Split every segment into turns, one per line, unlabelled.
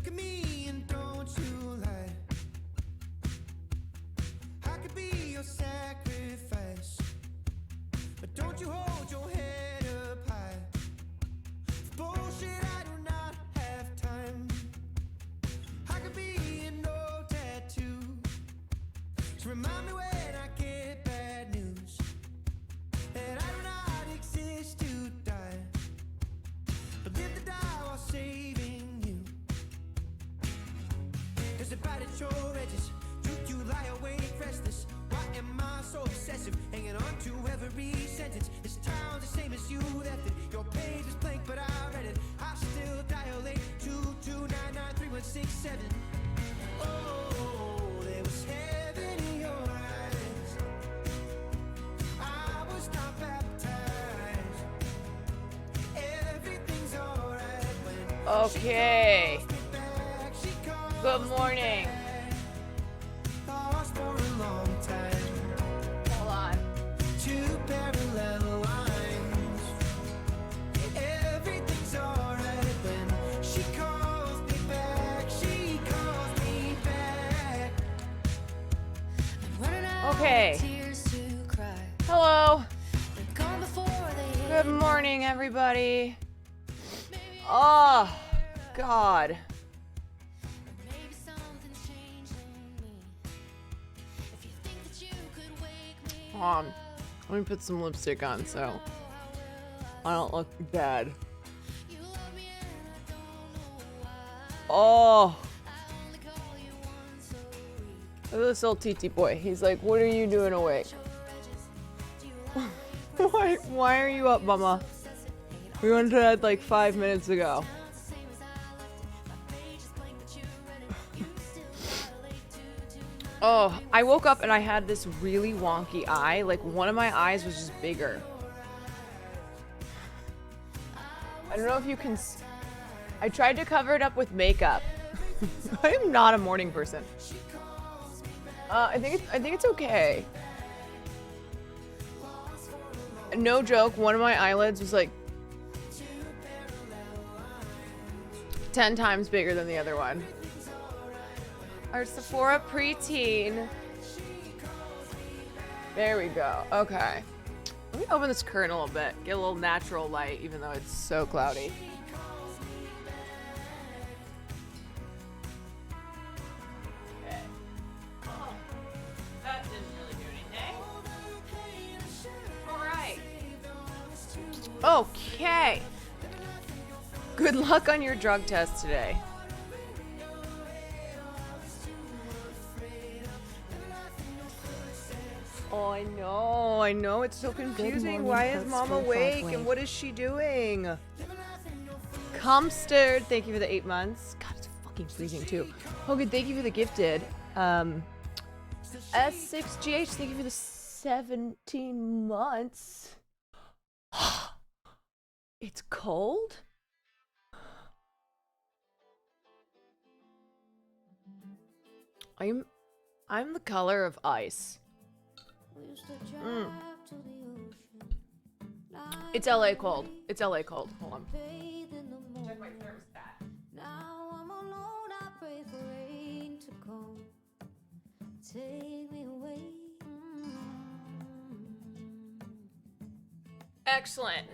Look at me and don't you lie. I could be your sacrifice, but don't you hold your head up high. For bullshit, I do not have time. I could be an old tattoo to remind me when I get bad news that I do not exist to die, but live to die while saving you. There's a bite at your edges, truth you lie awake restless. Why am I so obsessive, hanging on to every sentence? This town's the same as you left it. Your page is blank, but I read it. I still dilate 229931667. Oh, there was heaven in your eyes. I was not baptized. Everything's alright when
Okay.
she back. She calls
Good morning.
lost for a long time.
Hold on.
Two parallel lines. Everything's alright when she calls me back. She calls me back.
Okay. Hello. Good morning, everybody. Oh, God. Hold on. Let me put some lipstick on so I don't look bad. Oh. Look at this little TT boy. He's like, what are you doing awake? Why are you up, mama? We went to bed like 5 minutes ago. Oh, I woke up and I had this really wonky eye. Like one of my eyes was just bigger. I don't know if you can. I tried to cover it up with makeup. I am not a morning person. I think it's okay. No joke, one of my eyelids was like 10 times bigger than the other one. Our Sephora preteen. There we go. Okay. Let me open this curtain a little bit. Get a little natural light, even though it's so cloudy. Okay. Oh, that didn't really do anything. All right. Okay. Good luck on your drug test today. Oh, I know, it's so confusing. Why is mom awake and what is she doing? Comstead, thank you for the 8 months. God, it's fucking freezing too. Hogan, thank you for the gifted. S6GH, thank you for the 17 months. It's cold? I'm the color of ice. It's LA cold. It's LA cold. Hold on. Check my thermostat. Now I'm alone, I pray for rain to come. Take me away. Excellent.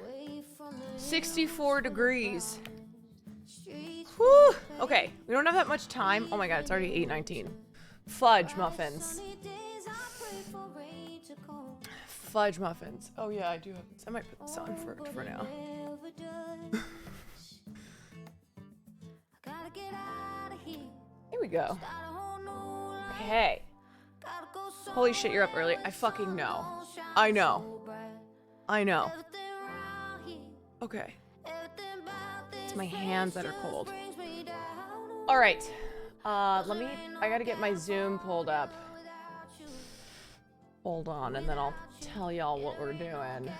64 degrees. Whew. Okay, we don't have that much time. Oh my god, it's already 8:19. Fudge muffins. Fudge muffins. Oh yeah, I do have this. I might put this on for now. Here we go. Okay. Holy shit, you're up early. I fucking know. I know. I know. Okay. It's my hands that are cold. All right. I gotta get my Zoom pulled up. Hold on, and then I'll tell y'all what we're doing.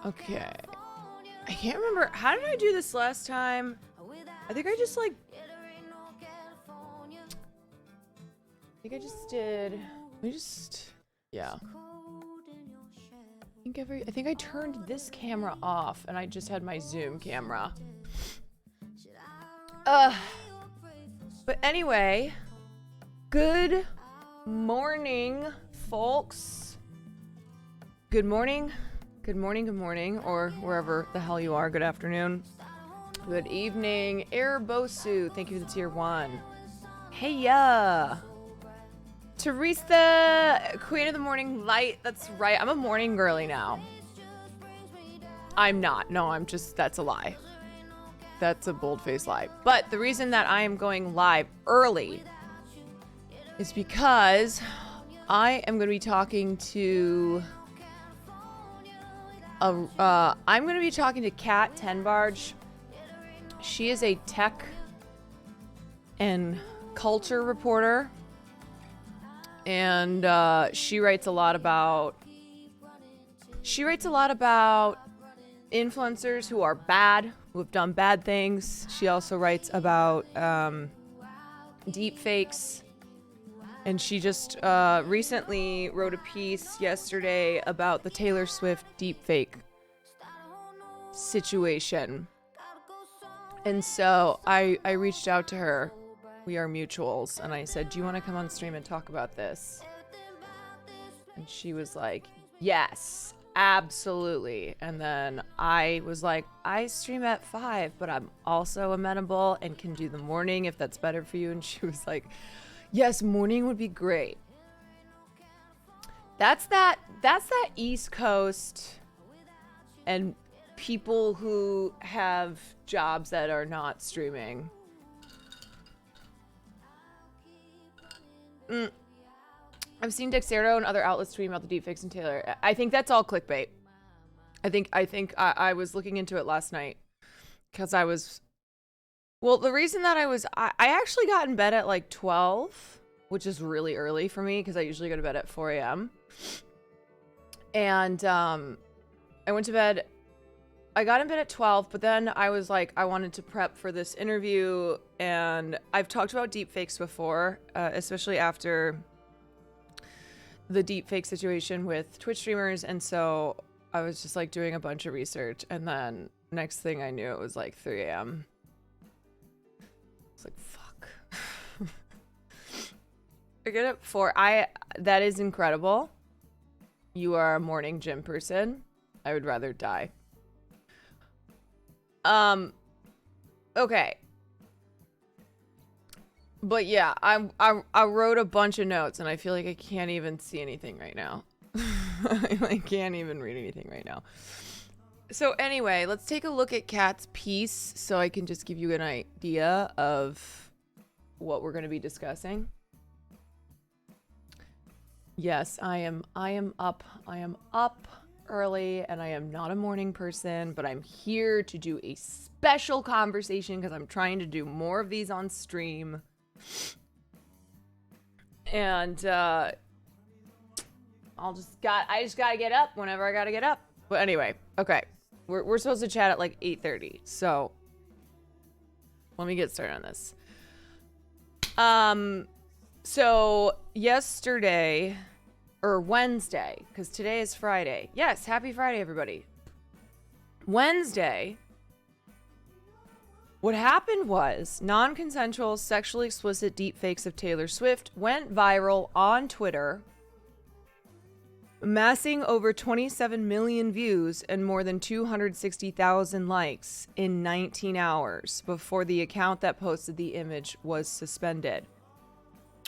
Okay. I can't remember. How did I do this last time? I think I just did. Yeah. I think I turned this camera off and I just had my Zoom camera. But anyway, good morning, folks. Good morning. Good morning, good morning, or wherever the hell you are. Good afternoon. Good evening. Airbosu, thank you for the tier 1. Hey, yeah. Teresa, Queen of the Morning Light. That's right. I'm a morning girly now. I'm not. No, I'm just, that's a lie. That's a bold-faced lie. But the reason that I am going live early is because I am going to be talking to I'm going to be talking to Kat TENBARGE. She is a tech and culture reporter, and she writes a lot about influencers who are bad, who have done bad things. She also writes about deep fakes, and she just recently wrote a piece yesterday about the Taylor Swift deepfake situation. And so I reached out to her. We are mutuals. And I said, do you want to come on stream and talk about this? And she was like, yes, absolutely. And then I was like, I stream at 5, but I'm also amenable and can do the morning if that's better for you. And she was like, yes, morning would be great. That's that East Coast and people who have jobs that are not streaming. I've seen Dexero and other outlets tweeting about the deepfakes and Taylor. I think that's all clickbait. I think I was looking into it last night because I was, well, the reason that I actually got in bed at like 12, which is really early for me because I usually go to bed at 4 a.m. And I went to bed. I got in bed at 12, but then I was like, I wanted to prep for this interview, and I've talked about deepfakes before, especially after the deepfake situation with Twitch streamers, and so I was just like doing a bunch of research, and then next thing I knew, it was like 3 a.m. I was like, fuck. I get up 4. That is incredible. You are a morning gym person. I would rather die. Okay. But yeah, I wrote a bunch of notes and I feel like I can't even see anything right now. I can't even read anything right now. So anyway, let's take a look at Kat's piece so I can just give you an idea of what we're going to be discussing. Yes, I am up early, and I am not a morning person, but I'm here to do a special conversation because I'm trying to do more of these on stream. And I just gotta get up whenever I gotta get up. But anyway, okay, we're supposed to chat at like 8:30, so let me get started on this. So yesterday, or Wednesday, because today is Friday. Yes, happy Friday, everybody. Wednesday, what happened was non-consensual, sexually explicit deepfakes of Taylor Swift went viral on Twitter, amassing over 27 million views and more than 260,000 likes in 19 hours before the account that posted the image was suspended.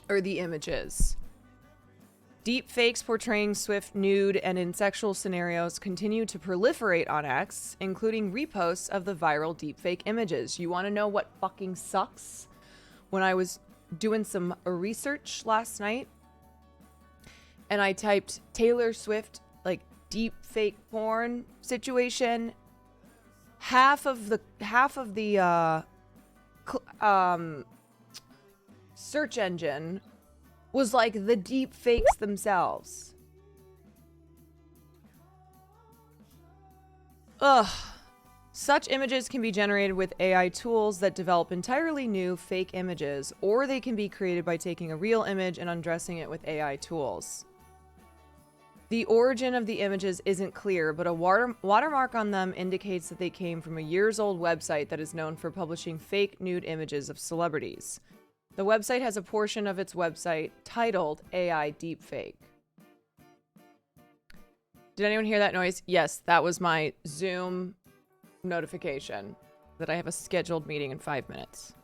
Or the images. Deepfakes portraying Swift nude and in sexual scenarios continue to proliferate on X, including reposts of the viral deepfake images. You want to know what fucking sucks? When I was doing some research last night, and I typed Taylor Swift, like, deepfake porn situation, half of the search engine was like the deep fakes themselves. Ugh. Such images can be generated with AI tools that develop entirely new fake images, or they can be created by taking a real image and undressing it with AI tools. The origin of the images isn't clear, but a watermark on them indicates that they came from a years-old website that is known for publishing fake nude images of celebrities. The website has a portion of its website titled AI Deepfake. Did anyone hear that noise? Yes, that was my Zoom notification that I have a scheduled meeting in 5 minutes.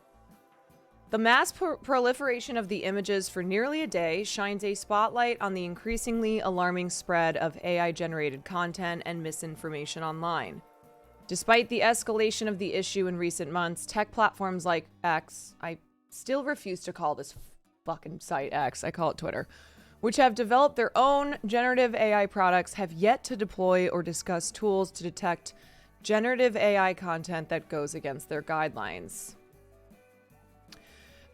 The mass proliferation of the images for nearly a day shines a spotlight on the increasingly alarming spread of AI-generated content and misinformation online. Despite the escalation of the issue in recent months, tech platforms like X, I still refuse to call this fucking site X, I call it Twitter, which have developed their own generative AI products, have yet to deploy or discuss tools to detect generative AI content that goes against their guidelines.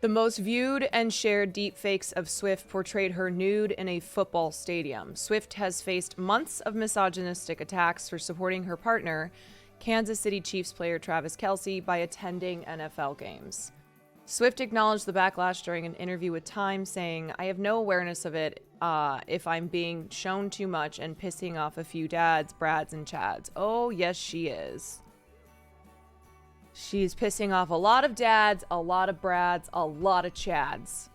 The most viewed and shared deepfakes of Swift portrayed her nude in a football stadium. Swift has faced months of misogynistic attacks for supporting her partner, Kansas City Chiefs player Travis Kelce, by attending NFL games. Swift acknowledged the backlash during an interview with Time, saying, "I have no awareness of it if I'm being shown too much and pissing off a few dads, Brads, and Chads." Oh, yes, she is. She's pissing off a lot of dads, a lot of Brads, a lot of Chads.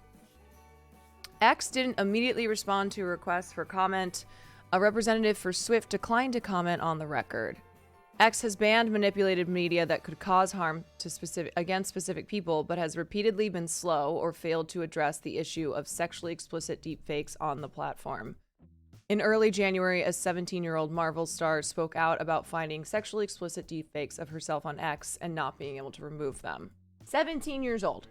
X didn't immediately respond to a request for comment. A representative for Swift declined to comment on the record. X has banned manipulated media that could cause harm to against specific people, but has repeatedly been slow or failed to address the issue of sexually explicit deepfakes on the platform. In early January, a 17-year-old Marvel star spoke out about finding sexually explicit deepfakes of herself on X and not being able to remove them. 17 years old.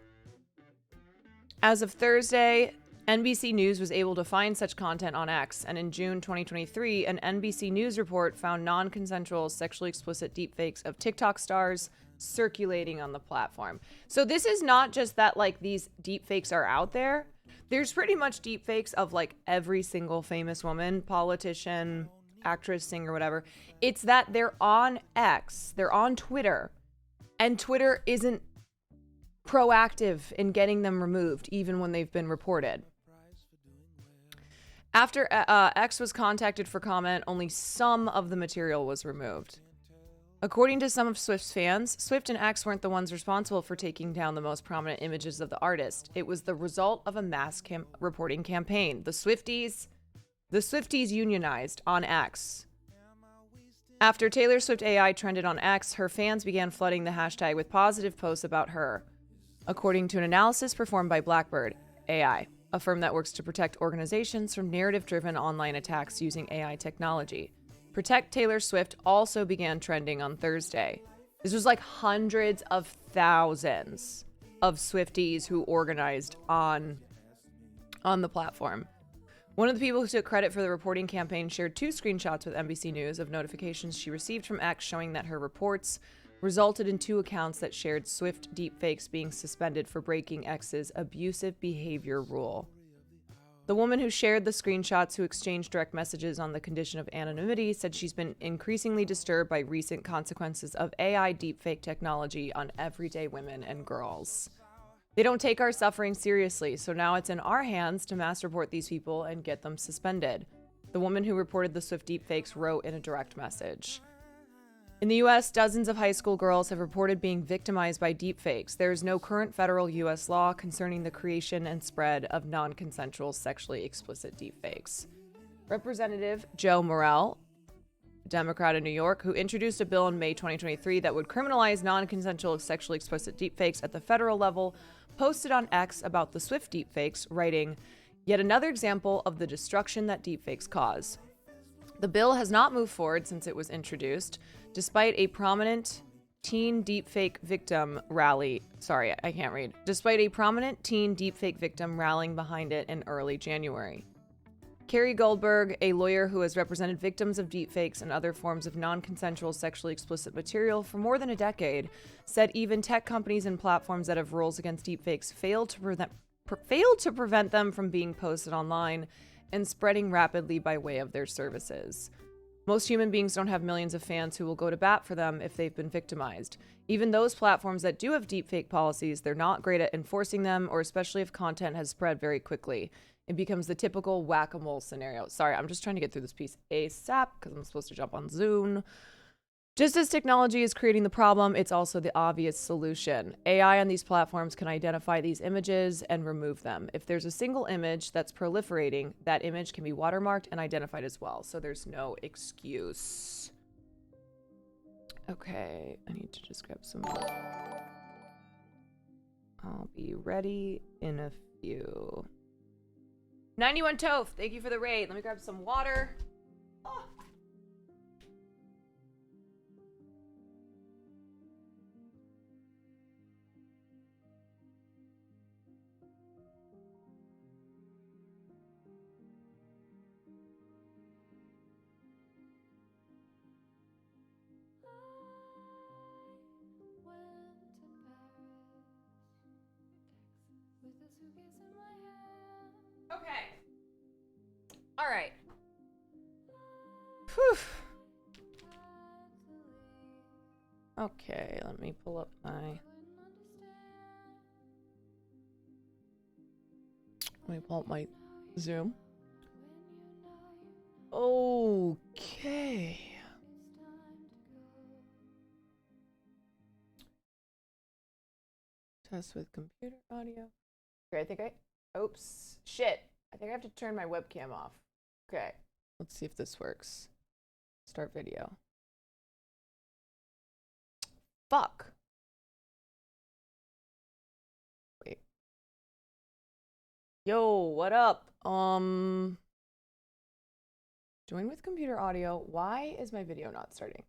As of Thursday, NBC News was able to find such content on X, and in June 2023, an NBC News report found non-consensual sexually explicit deepfakes of TikTok stars circulating on the platform. So this is not just that, like, these deepfakes are out there. There's pretty much deepfakes of, like, every single famous woman, politician, actress, singer, whatever. It's that they're on X, they're on Twitter, and Twitter isn't proactive in getting them removed, even when they've been reported. After X was contacted for comment, only some of the material was removed. According to some of Swift's fans, Swift and X weren't the ones responsible for taking down the most prominent images of the artist. It was the result of a mass reporting campaign. The Swifties unionized on X. After Taylor Swift AI trended on X, her fans began flooding the hashtag with positive posts about her. According to an analysis performed by Blackbird AI, a firm that works to protect organizations from narrative-driven online attacks using AI technology, Protect Taylor Swift also began trending on Thursday. This was like hundreds of thousands of Swifties who organized on the platform. One of the people who took credit for the reporting campaign shared 2 screenshots with NBC News of notifications she received from X showing that her reports resulted in 2 accounts that shared Swift deepfakes being suspended for breaking X's abusive behavior rule. The woman who shared the screenshots, who exchanged direct messages on the condition of anonymity, said she's been increasingly disturbed by recent consequences of AI deepfake technology on everyday women and girls. They don't take our suffering seriously, so now it's in our hands to mass report these people and get them suspended. The woman who reported the Swift deepfakes wrote in a direct message. In the U.S., dozens of high school girls have reported being victimized by deepfakes. There is no current federal U.S. law concerning the creation and spread of non-consensual sexually explicit deepfakes. Representative Joe Morell, Democrat in New York, who introduced a bill in May 2023 that would criminalize non-consensual sexually explicit deepfakes at the federal level, posted on X about the Swift deepfakes, writing, "Yet another example of the destruction that deepfakes cause." The bill has not moved forward since it was introduced, despite a prominent teen deepfake victim rallying behind it in early January. Carrie Goldberg, a lawyer who has represented victims of deepfakes and other forms of non-consensual sexually explicit material for more than a decade, said even tech companies and platforms that have rules against deepfakes failed to prevent them from being posted online and spreading rapidly by way of their services. Most human beings don't have millions of fans who will go to bat for them if they've been victimized. Even those platforms that do have deepfake policies, they're not great at enforcing them, or especially if content has spread very quickly. It becomes the typical whack-a-mole scenario. Sorry, I'm just trying to get through this piece ASAP because I'm supposed to jump on Zoom. Just as technology is creating the problem, it's also the obvious solution. AI on these platforms can identify these images and remove them. If there's a single image that's proliferating, that image can be watermarked and identified as well. So there's no excuse. Okay, I need to just grab some. I'll be ready in a few. 91 Toph, thank you for the raid. Let me grab some water. Oh. Okay. All right. Whew. Okay, let me pull up my... Let me pull up my Zoom. Okay. Test with computer audio. Okay, I think I... Oops. Shit. I think I have to turn my webcam off. Okay. Let's see if this works. Start video. Fuck. Wait. Yo, what up? Join with computer audio. Why is my video not starting?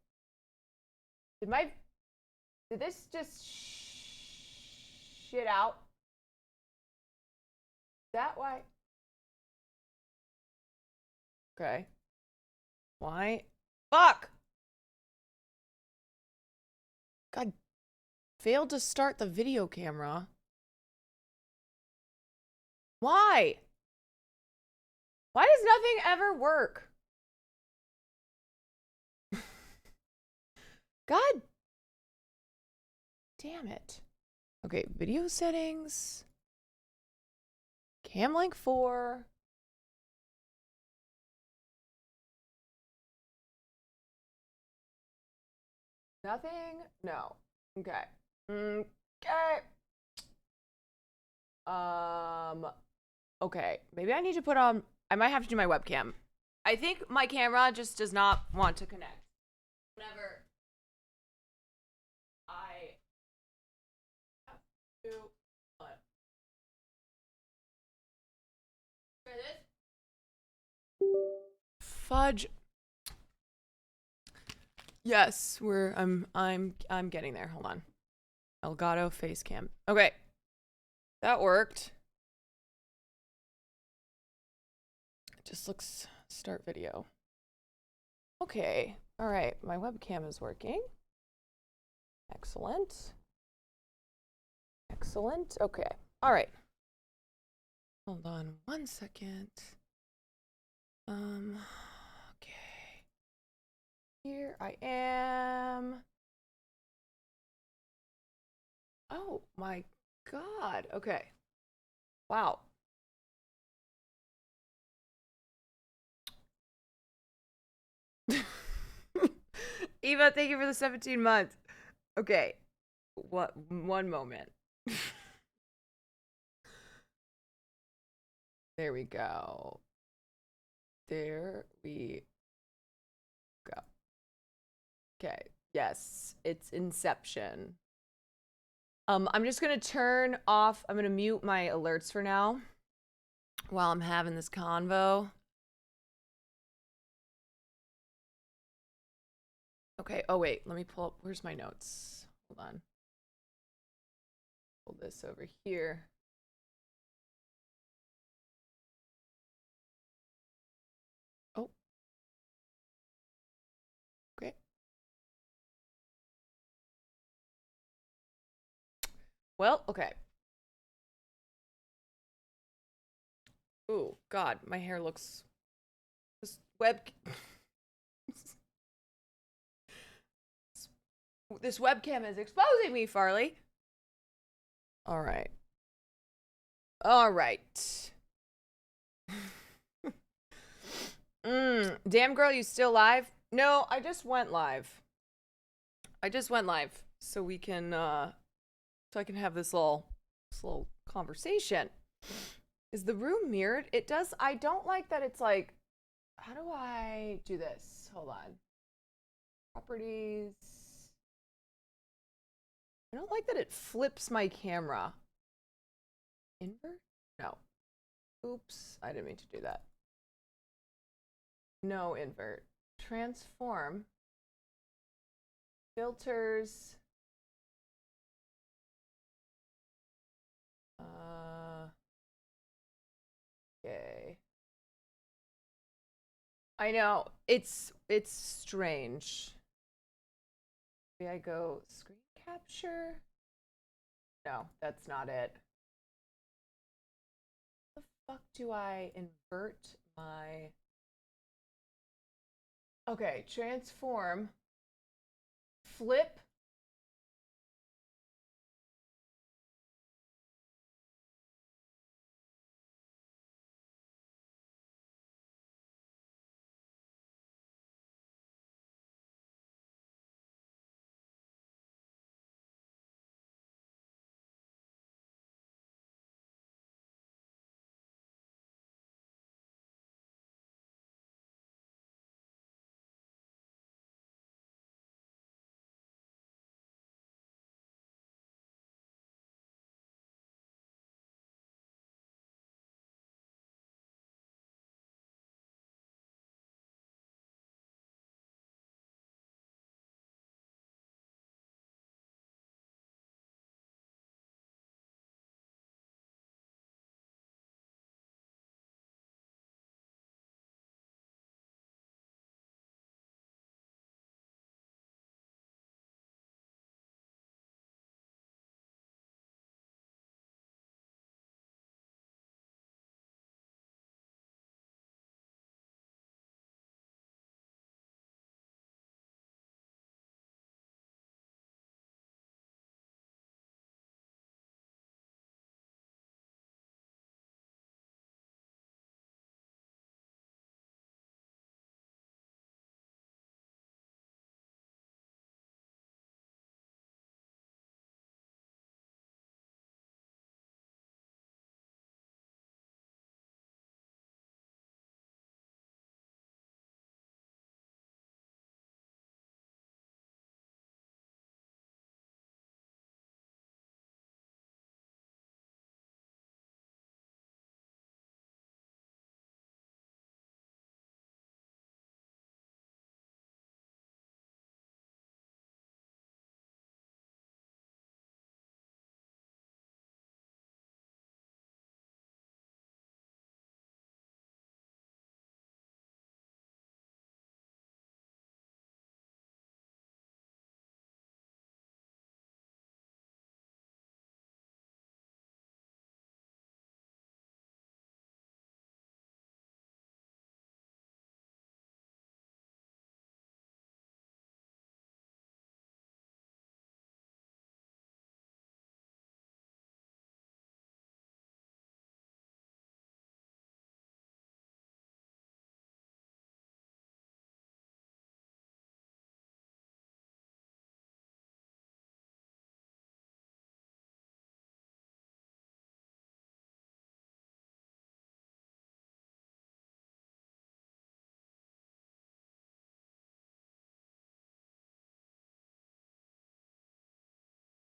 Did this just shit out? Is that why? Okay. Why? Fuck! God. Failed to start the video camera. Why? Why does nothing ever work? God damn it. Okay, video settings. Cam link 4. Nothing? No. Okay. Okay. Okay. Maybe I need to put on... I might have to do my webcam. I think my camera just does not want to connect. Whenever I have to... What? Try this? Fudge. Yes, I'm getting there. Hold on. Elgato face cam. Okay. That worked. It just looks start video. Okay. All right. My webcam is working. Excellent. Excellent. Okay. All right. Hold on 1 second. Okay. Here I am. Oh my God. Okay. Wow. Eva, thank you for the 17 months. Okay. What? One moment. There we go. There we go. Okay. Yes, it's Inception. I'm just gonna turn off. I'm gonna mute my alerts for now while I'm having this convo. Okay. Oh wait, let me pull up. Where's my notes? Hold on. Pull this over here. Oh. Okay. Well, okay. Ooh, God, my hair looks... This This webcam is exposing me, Farley. All right. All right. Damn girl, you still live? No, I just went live. So we can so I can have this little conversation. Is the room mirrored? It does. I don't like that it's like, how do I do this? Hold on. Properties. I don't like that it flips my camera. Invert? No. Oops, I didn't mean to do that. No invert. Transform. Filters. Okay. I know. It's strange. Maybe I go screen capture? No, that's not it. How the fuck do I invert my... Okay, transform. Flip.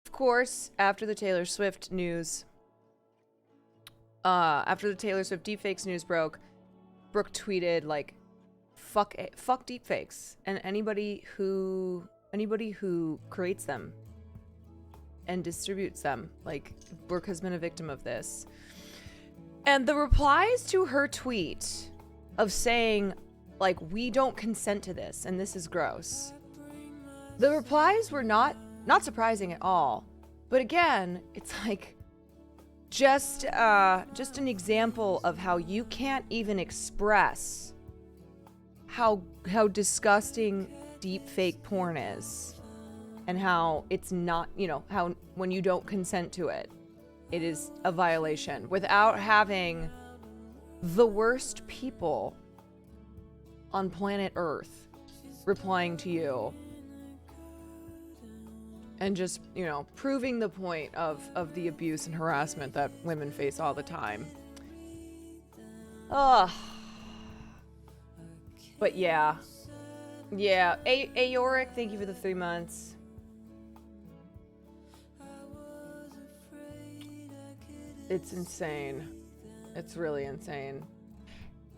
Of course, after the Taylor Swift news, after the Taylor Swift deepfakes news broke, Brooke tweeted like, fuck deepfakes and anybody who creates them and distributes them. Like, Brooke has been a victim of this. And the replies to her tweet of saying, like, we don't consent to this and this is gross. The replies were not surprising at all. But again, it's like just an example of how you can't even express how disgusting deepfake porn is, and how it's not, you know, how when you don't consent to it, it is a violation without having the worst people on planet Earth replying to you and just, you know, proving the point of the abuse and harassment that women face all the time. Ugh. But yeah. Yeah. Aoric, thank you for the 3 months. It's insane. It's really insane.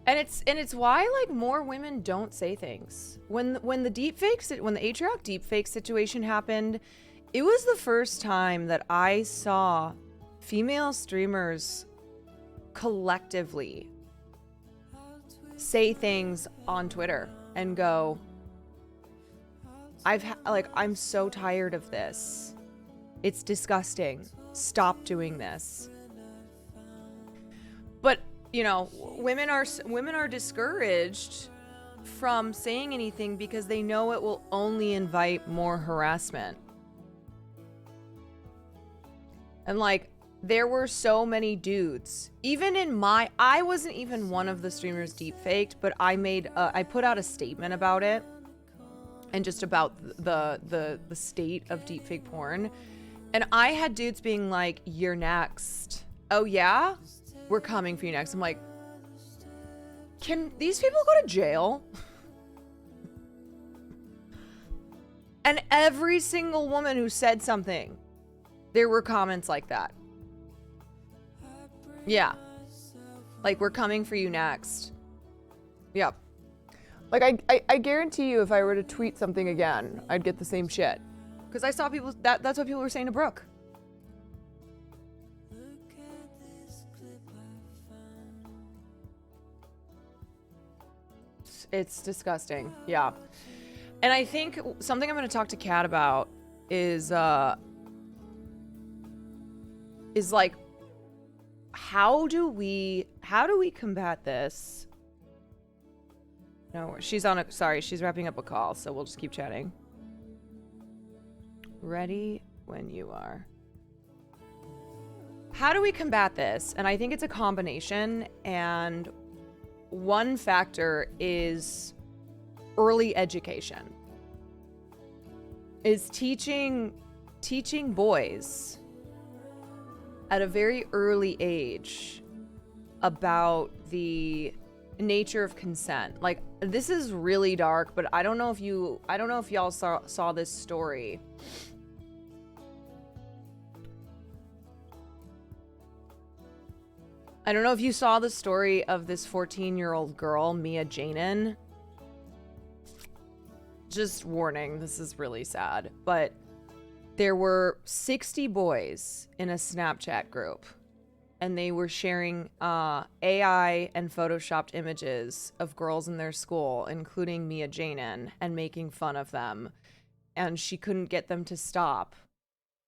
And it's why, like, more women don't say things. When the Atrioc deepfake situation happened, it was the first time that I saw female streamers collectively say things on Twitter and go, I'm so tired of this. It's disgusting. Stop doing this. But, you know, women are discouraged from saying anything because they know it will only invite more harassment. And, like, there were so many dudes. Even in I wasn't even one of the streamers deepfaked, but I put out a statement about it and just about the state of deepfake porn. And I had dudes being like, "You're next." "Oh yeah? We're coming for you next." I'm like, can these people go to jail? And every single woman who said something, there were comments like that. Yeah. Like, "We're coming for you next." Yep. Like, I guarantee you if I were to tweet something again, I'd get the same shit. Because I saw people, that's what people were saying to Brooke. It's disgusting. Yeah. And I think something I'm going to talk to Kat about is like, how do we combat this? No, she's wrapping up a call, so we'll just keep chatting. Ready when you are. How do we combat this? And I think it's a combination, and one factor is early education. Is teaching boys at a very early age about the nature of consent. Like, this is really dark, but I don't know if y'all saw this story. I don't know if you saw the story of this 14-year-old girl, Mia Janin. Just warning, this is really sad, but there were 60 boys in a Snapchat group, and they were sharing AI and photoshopped images of girls in their school, including Mia Janin, and making fun of them. And she couldn't get them to stop.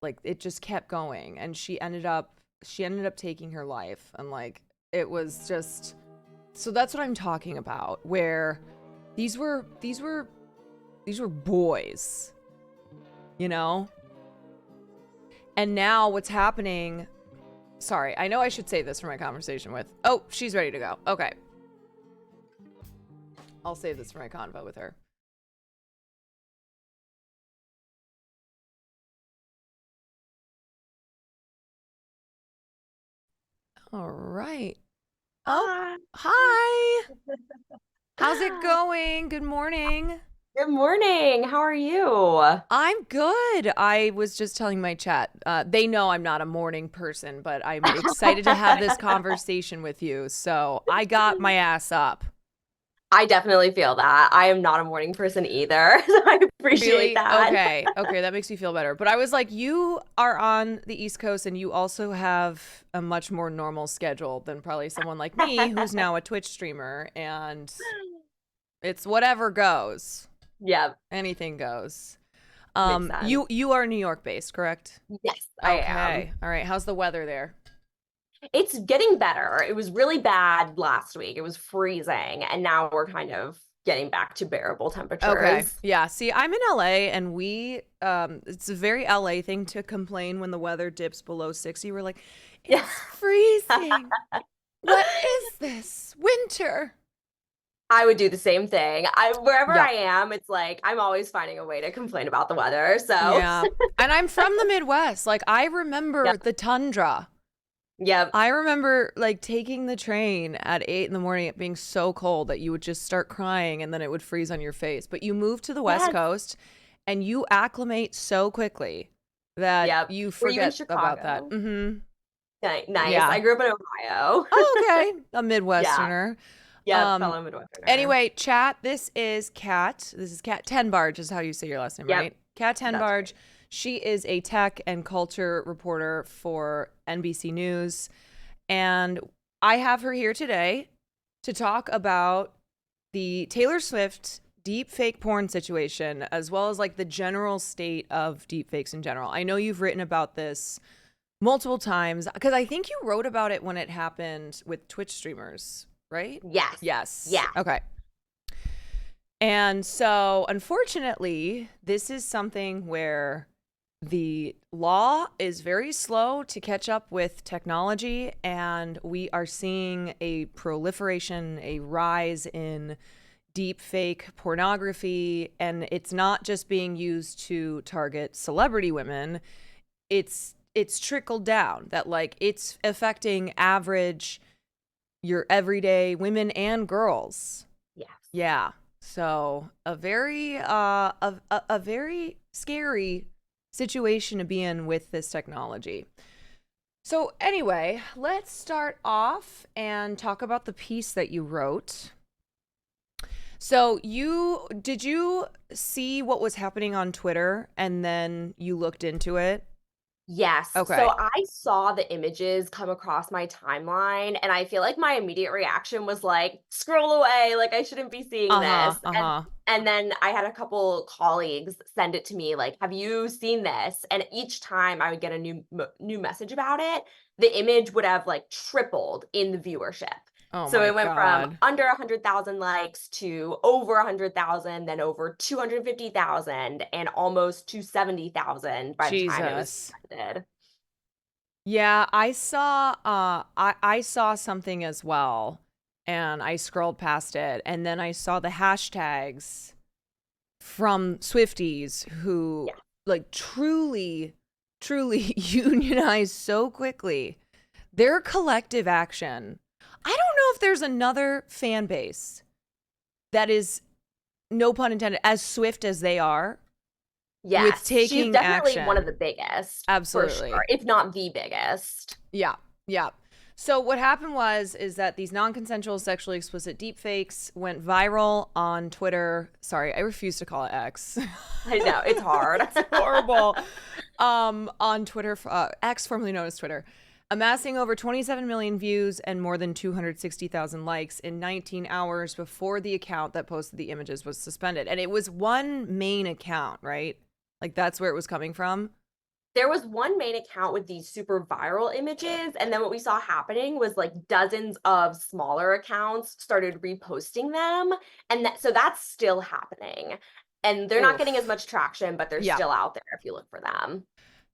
Like, it just kept going, and she ended up taking her life. And, like, it was just, so that's what I'm talking about, where these were boys, you know? And now what's happening, sorry, I know I should say this for my conversation with, oh, she's ready to go. Okay. I'll save this for my convo with her. All right. Oh, hi. How's it going? Good morning.
Good morning. How are you?
I'm good. I was just telling my chat. They know I'm not a morning person, but I'm excited to have this conversation with you. So I got my ass up.
I definitely feel that. I am not a morning person either. So I appreciate
Really?
that.
Okay, that makes me feel better. But I was like, you are on the East Coast and you also have a much more normal schedule than probably someone like me who's now a Twitch streamer, and it's whatever goes.
Yep.
Anything goes.
Makes sense.
You are New York based, correct?
Yes, I am.
Okay. All right. How's the weather there?
It's getting better. It was really bad last week. It was freezing, and now we're kind of getting back to bearable temperatures.
Okay. Yeah. See, I'm in LA, and it's a very LA thing to complain when the weather dips below 60. We're like, it's freezing. What is this? Winter.
I would do the same thing. Wherever
Yeah.
I am, it's like I'm always finding a way to complain about the weather. So
Yeah. And I'm from the Midwest. Like, I remember
Yep.
the tundra.
Yep.
I remember like taking the train at 8 in the morning, it being so cold that you would just start crying and then it would freeze on your face. But you move to the West
Yes.
Coast and you acclimate so quickly that
Yep.
you
Were you in
forget about that.
Chicago?
Mm-hmm.
Nice.
Yeah.
I grew up in Ohio.
Oh, okay. A
Yeah.
Midwesterner.
Yep. Fellow Midwesterner.
Anyway, chat, this is Kat. This is Kat TENBARGE is how you say your last name,
Yep.
right? Kat
That's
TENBARGE.
right.
She is a tech and culture reporter for NBC News. And I have her here today to talk about the Taylor Swift deepfake porn situation, as well as like the general state of deepfakes in general. I know you've written about this multiple times because I think you wrote about it when it happened with Twitch streamers, right?
Yes.
Yes.
Yeah.
Okay. And so, unfortunately, this is something where the law is very slow to catch up with technology, and we are seeing a proliferation, a rise in deep fake pornography, and it's not just being used to target celebrity women. It's trickled down that like it's affecting average, your everyday women and girls.
Yes.
Yeah. So a very a very scary situation to be in with this technology. So anyway, let's start off and talk about the piece that you wrote. So did you see what was happening on Twitter and then you looked into it?
Yes.
Okay.
So I saw the images come across my timeline, and I feel like my immediate reaction was like, scroll away, like I shouldn't be seeing this. And then I had a couple colleagues send it to me, like, have you seen this? And each time I would get a new message about it, the image would have like tripled in the viewership.
Oh
So
my
it went from
God.
under 100,000 likes to over 100,000, then over 250,000, and almost 270,000 by the time it was
Jesus.
suspended.
Yeah, I saw I saw something as well, and I scrolled past it, and then I saw the hashtags from Swifties who
Yeah.
like truly unionize so quickly. Their collective action. I don't know if there's another fan base that is, no pun intended, as swift as they are.
Yes, she's
taking
definitely one of
action.
the biggest,
Absolutely.
for sure, if not the biggest.
Yeah. So what happened is that these non-consensual sexually explicit deepfakes went viral on Twitter. Sorry, I refuse to call it X.
I know, it's hard.
It's horrible. On Twitter, X, formerly known as Twitter, amassing over 27 million views and more than 260,000 likes in 19 hours before the account that posted the images was suspended. And it was one main account, right? Like that's where it was coming from.
There was one main account with these super viral images, and then what we saw happening was like dozens of smaller accounts started reposting them, and so that's still happening. And they're not getting as much traction, but they're still out there if you look for them.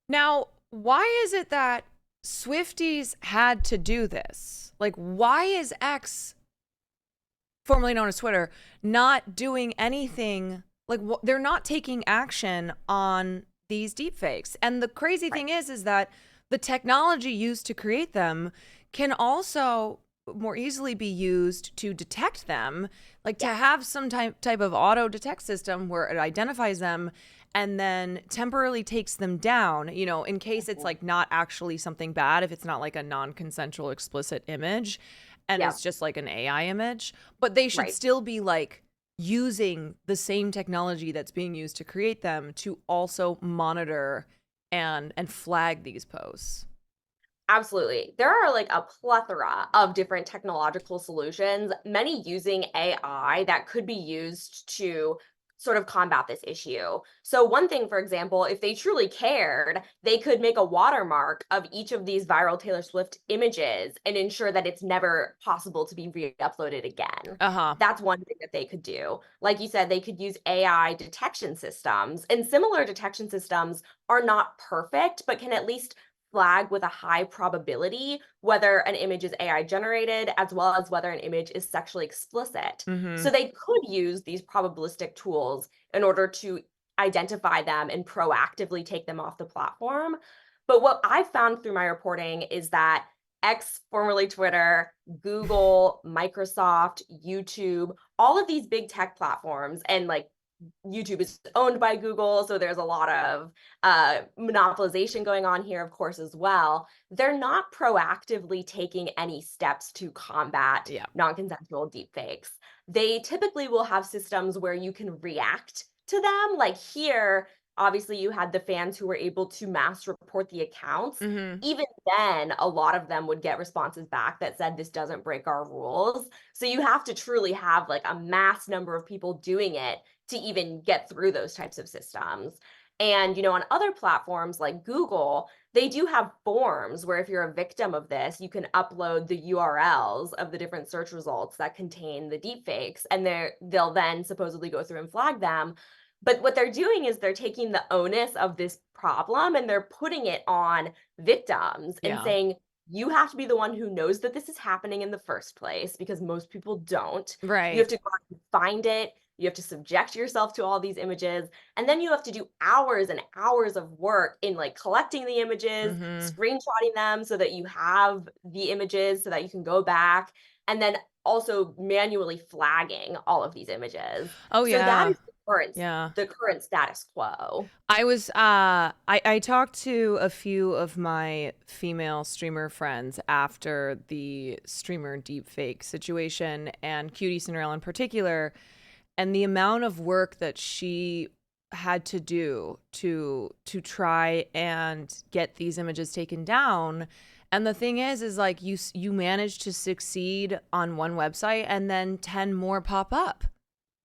Now, why is it that Swifties had to do this? Like, why is X, formerly known as Twitter, not doing anything? Like, they're not taking action on these deepfakes. And the crazy thing is that the technology used to create them can also more easily be used to detect them, like to have some type of auto detect system where it identifies them and then temporarily takes them down, you know, in case it's like not actually something bad, if it's not like a non-consensual explicit image and it's just like an AI image. But they should still be like using the same technology that's being used to create them to also monitor and flag these posts.
Absolutely. There are like a plethora of different technological solutions, many using AI that could be used to sort of combat this issue. So one thing, for example, if they truly cared, they could make a watermark of each of these viral Taylor Swift images and ensure that it's never possible to be re-uploaded again. That's one thing that they could do. Like you said, they could use AI detection systems, and similar detection systems are not perfect, but can at least flag with a high probability whether an image is AI generated, as well as whether an image is sexually explicit.
Mm-hmm.
So they could use these probabilistic tools in order to identify them and proactively take them off the platform. But what I found through my reporting is that X, formerly Twitter, Google, Microsoft, YouTube, all of these big tech platforms, and like YouTube is owned by Google, so there's a lot of monopolization going on here, of course, as well. They're not proactively taking any steps to combat
Yeah.
non-consensual deepfakes. They typically will have systems where you can react to them. Like here, obviously, you had the fans who were able to mass report the accounts.
Mm-hmm.
Even then, a lot of them would get responses back that said this doesn't break our rules. So you have to truly have like a mass number of people doing it to even get through those types of systems. And, on other platforms like Google, they do have forms where if you're a victim of this, you can upload the URLs of the different search results that contain the deepfakes, and they'll then supposedly go through and flag them. But what they're doing is they're taking the onus of this problem and they're putting it on victims and
Yeah.
saying, you have to be the one who knows that this is happening in the first place, because most people don't.
Right.
You have to go out and find it. You have to subject yourself to all these images. And then you have to do hours and hours of work in like collecting the images, screenshotting them so that you have the images so that you can go back, and then also manually flagging all of these images.
Oh,
So that
yeah.
is
Yeah.
the current status quo.
I talked to a few of my female streamer friends after the streamer deepfake situation, and Cutie Cinderella in particular, and the amount of work that she had to do to try and get these images taken down. And the thing is like you manage to succeed on one website and then 10 more pop up.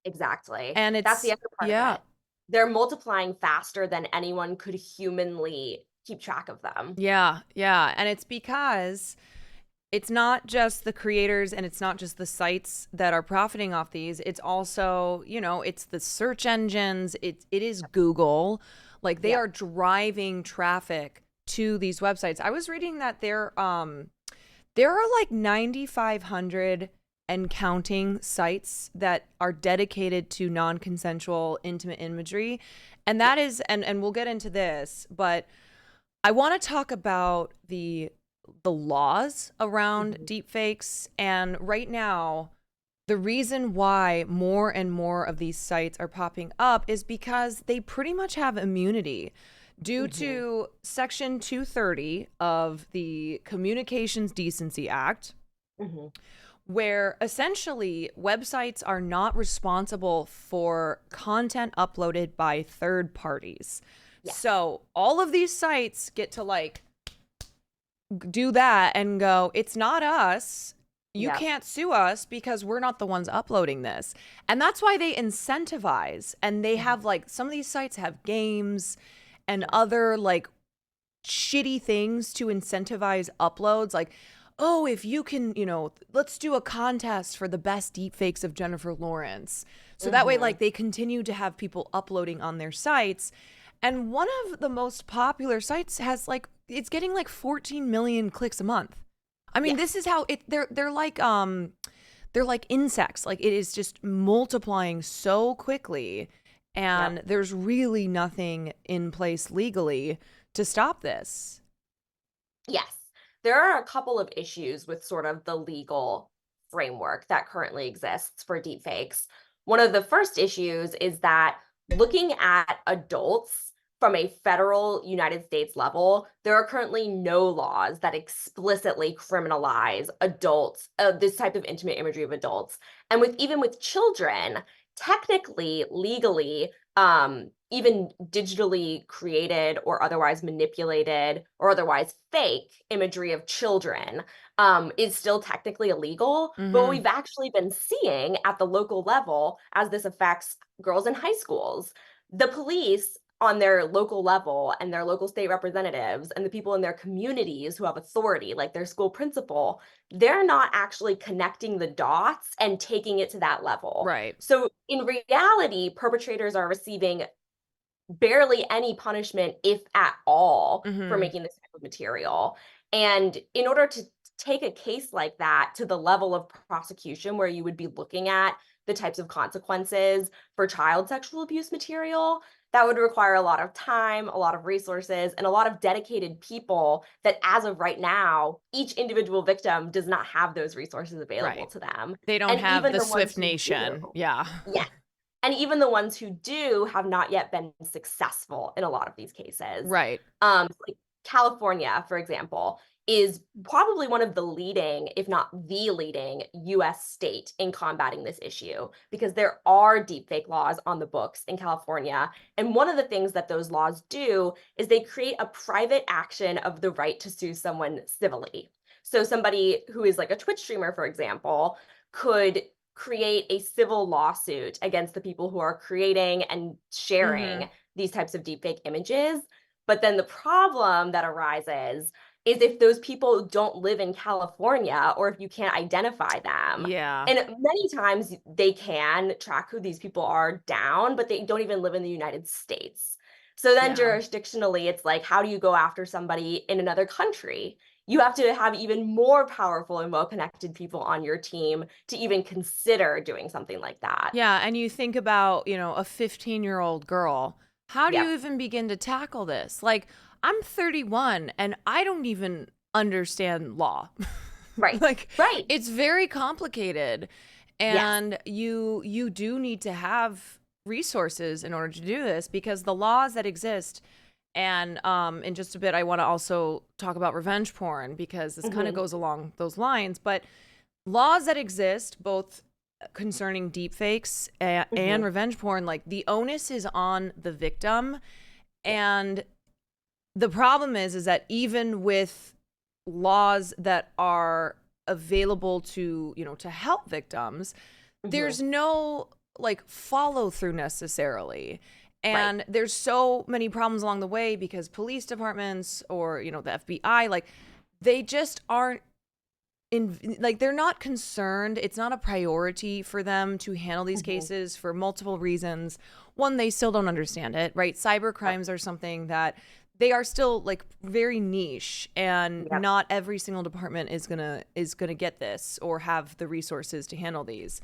Exactly.
And
That's the other part
yeah.
of it. They're multiplying faster than anyone could humanly keep track of them.
Yeah, yeah. And it's because it's not just the creators and it's not just the sites that are profiting off these. It's also, it's the search engines. It is Google. Like they are driving traffic to these websites. I was reading that there are like 9,500 and counting sites that are dedicated to non-consensual intimate imagery. And that is, and we'll get into this, but I want to talk about the laws around deepfakes. And right now, the reason why more and more of these sites are popping up is because they pretty much have immunity due to Section 230 of the Communications Decency Act, where essentially websites are not responsible for content uploaded by third parties. Yeah. So all of these sites get to like do that and go, it's not us. You can't sue us because we're not the ones uploading this. And that's why they incentivize. And they have like, some of these sites have games and other like shitty things to incentivize uploads. Like, oh, if you can, let's do a contest for the best deepfakes of Jennifer Lawrence. So that way, like, they continue to have people uploading on their sites. And one of the most popular sites has like, it's getting like 14 million clicks a month. I mean, this is how they're like insects. Like it is just multiplying so quickly, and there's really nothing in place legally to stop this. Yes.
There are a couple of issues with sort of the legal framework that currently exists for deepfakes. One of the first issues is that looking at adults from a federal United States level, there are currently no laws that explicitly criminalize adults, this type of intimate imagery of adults. And even with children, technically, legally, even digitally created or otherwise manipulated or otherwise fake imagery of children is still technically illegal. But what we've actually been seeing at the local level, as this affects girls in high schools, the police on their local level and their local state representatives and the people in their communities who have authority, like their school principal, they're not actually connecting the dots and taking it to that level.
Right.
So in reality, perpetrators are receiving barely any punishment, if at all, for
Mm-hmm.
making this type of material. And in order to take a case like that to the level of prosecution where you would be looking at the types of consequences for child sexual abuse material, that would require a lot of time, a lot of resources, and a lot of dedicated people that, as of right now, each individual victim does not have those resources available
Right.
to them.
They don't
And
have
even
the
the ones
Swift
who
Nation.
do,
Yeah.
yeah. And even the ones who do have not yet been successful in a lot of these cases.
Right.
Like California, for example, is probably one of the leading, if not the leading, US state in combating this issue because there are deepfake laws on the books in California. And one of the things that those laws do is they create a private action of the right to sue someone civilly. So somebody who is like a Twitch streamer, for example, could create a civil lawsuit against the people who are creating and
Mm-hmm.
sharing these types of deepfake images. But then the problem that arises is if those people don't live in California or if you can't identify them.
Yeah.
And many times they can track who these people are down, but they don't even live in the United States. So then
Yeah.
jurisdictionally, it's like, how do you go after somebody in another country? You have to have even more powerful and well-connected people on your team to even consider doing something like that.
Yeah. And you think about, a 15-year-old girl. How do you
Yep.
even begin to tackle this? Like, I'm 31 and I don't even understand law.
Right.
Like,
Right.
it's very complicated.
Yes.
And you do need to have resources in order to do this because the laws that exist. And in just a bit, I want to also talk about revenge porn because this kind of
Mhm.
goes along those lines. But laws that exist, both concerning deepfakes and
Mhm.
revenge porn, like the onus is on the victim. And the problem is that even with laws that are available to, to help victims,
Mhm.
there's no like follow through necessarily.
Right.
And there's so many problems along the way because police departments or, the FBI, like they just aren't like they're not concerned. It's not a priority for them to handle these
Mhm.
cases for multiple reasons. One, they still don't understand it, right? Cyber
Yep.
crimes are something that they are still like very niche and
Yep.
not every single department is gonna get this or have the resources to handle these.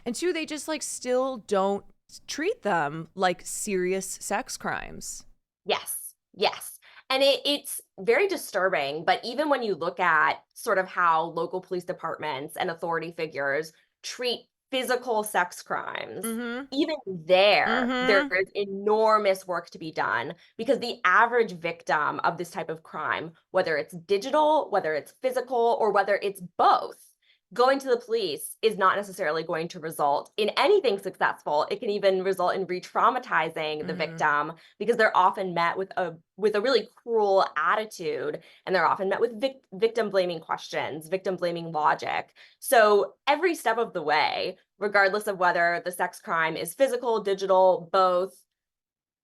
And two, they just like still don't treat them like serious sex crimes.
Yes. Yes. And it's very disturbing, but even when you look at sort of how local police departments and authority figures treat physical sex crimes,
Mm-hmm.
even there
Mm-hmm.
is enormous work to be done because the average victim of this type of crime, whether it's digital, whether it's physical, or whether it's both, going to the police is not necessarily going to result in anything successful. It can even result in re-traumatizing the
Mm-hmm.
victim because they're often met with a really cruel attitude, and they're often met with victim blaming questions, victim blaming logic. So every step of the way, regardless of whether the sex crime is physical, digital, both,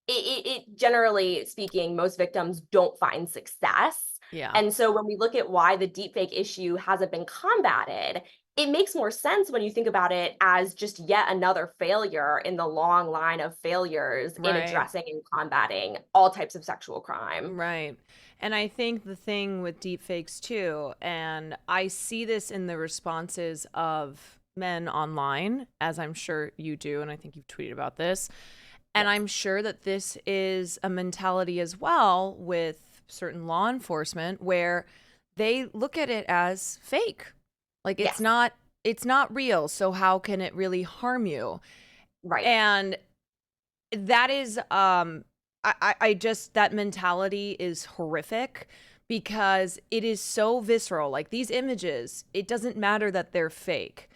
it generally speaking, most victims don't find success.
Yeah.
And so when we look at why the deepfake issue hasn't been combated, it makes more sense when you think about it as just yet another failure in the long line of failures in
Right.
addressing and combating all types of sexual crime.
Right. And I think the thing with deepfakes too, and I see this in the responses of men online, as I'm sure you do, and I think you've tweeted about this. And
Yes.
I'm sure that this is a mentality as well with certain law enforcement where they look at it as fake. Like
Yes.
it's not real, so how can it really harm you?
Right.
And that is I just that mentality is horrific because it is so visceral. Like these images, it doesn't matter that they're fake.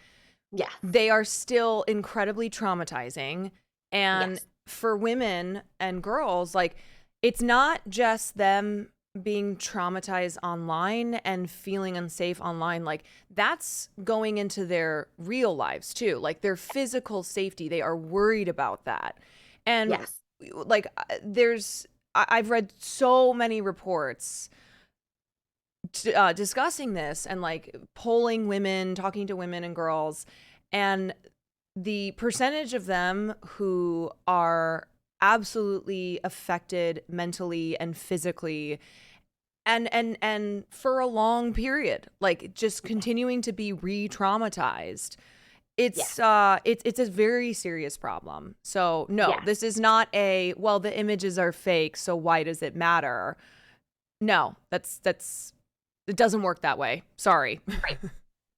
Yes.
They are still incredibly traumatizing. And
Yes.
for women and girls, like it's not just them being traumatized online and feeling unsafe online. Like that's going into their real lives too, like their physical safety. They are worried about that. And
Yes.
like I've read so many reports discussing this and like polling women, talking to women and girls, and the percentage of them who are absolutely affected mentally and physically, and for a long period, like just continuing to be re-traumatized.
Yes.
It's a very serious problem. So no,
Yes.
this is not a, well, the images are fake, so why does it matter? No, that's it doesn't work that way. Sorry.
Right.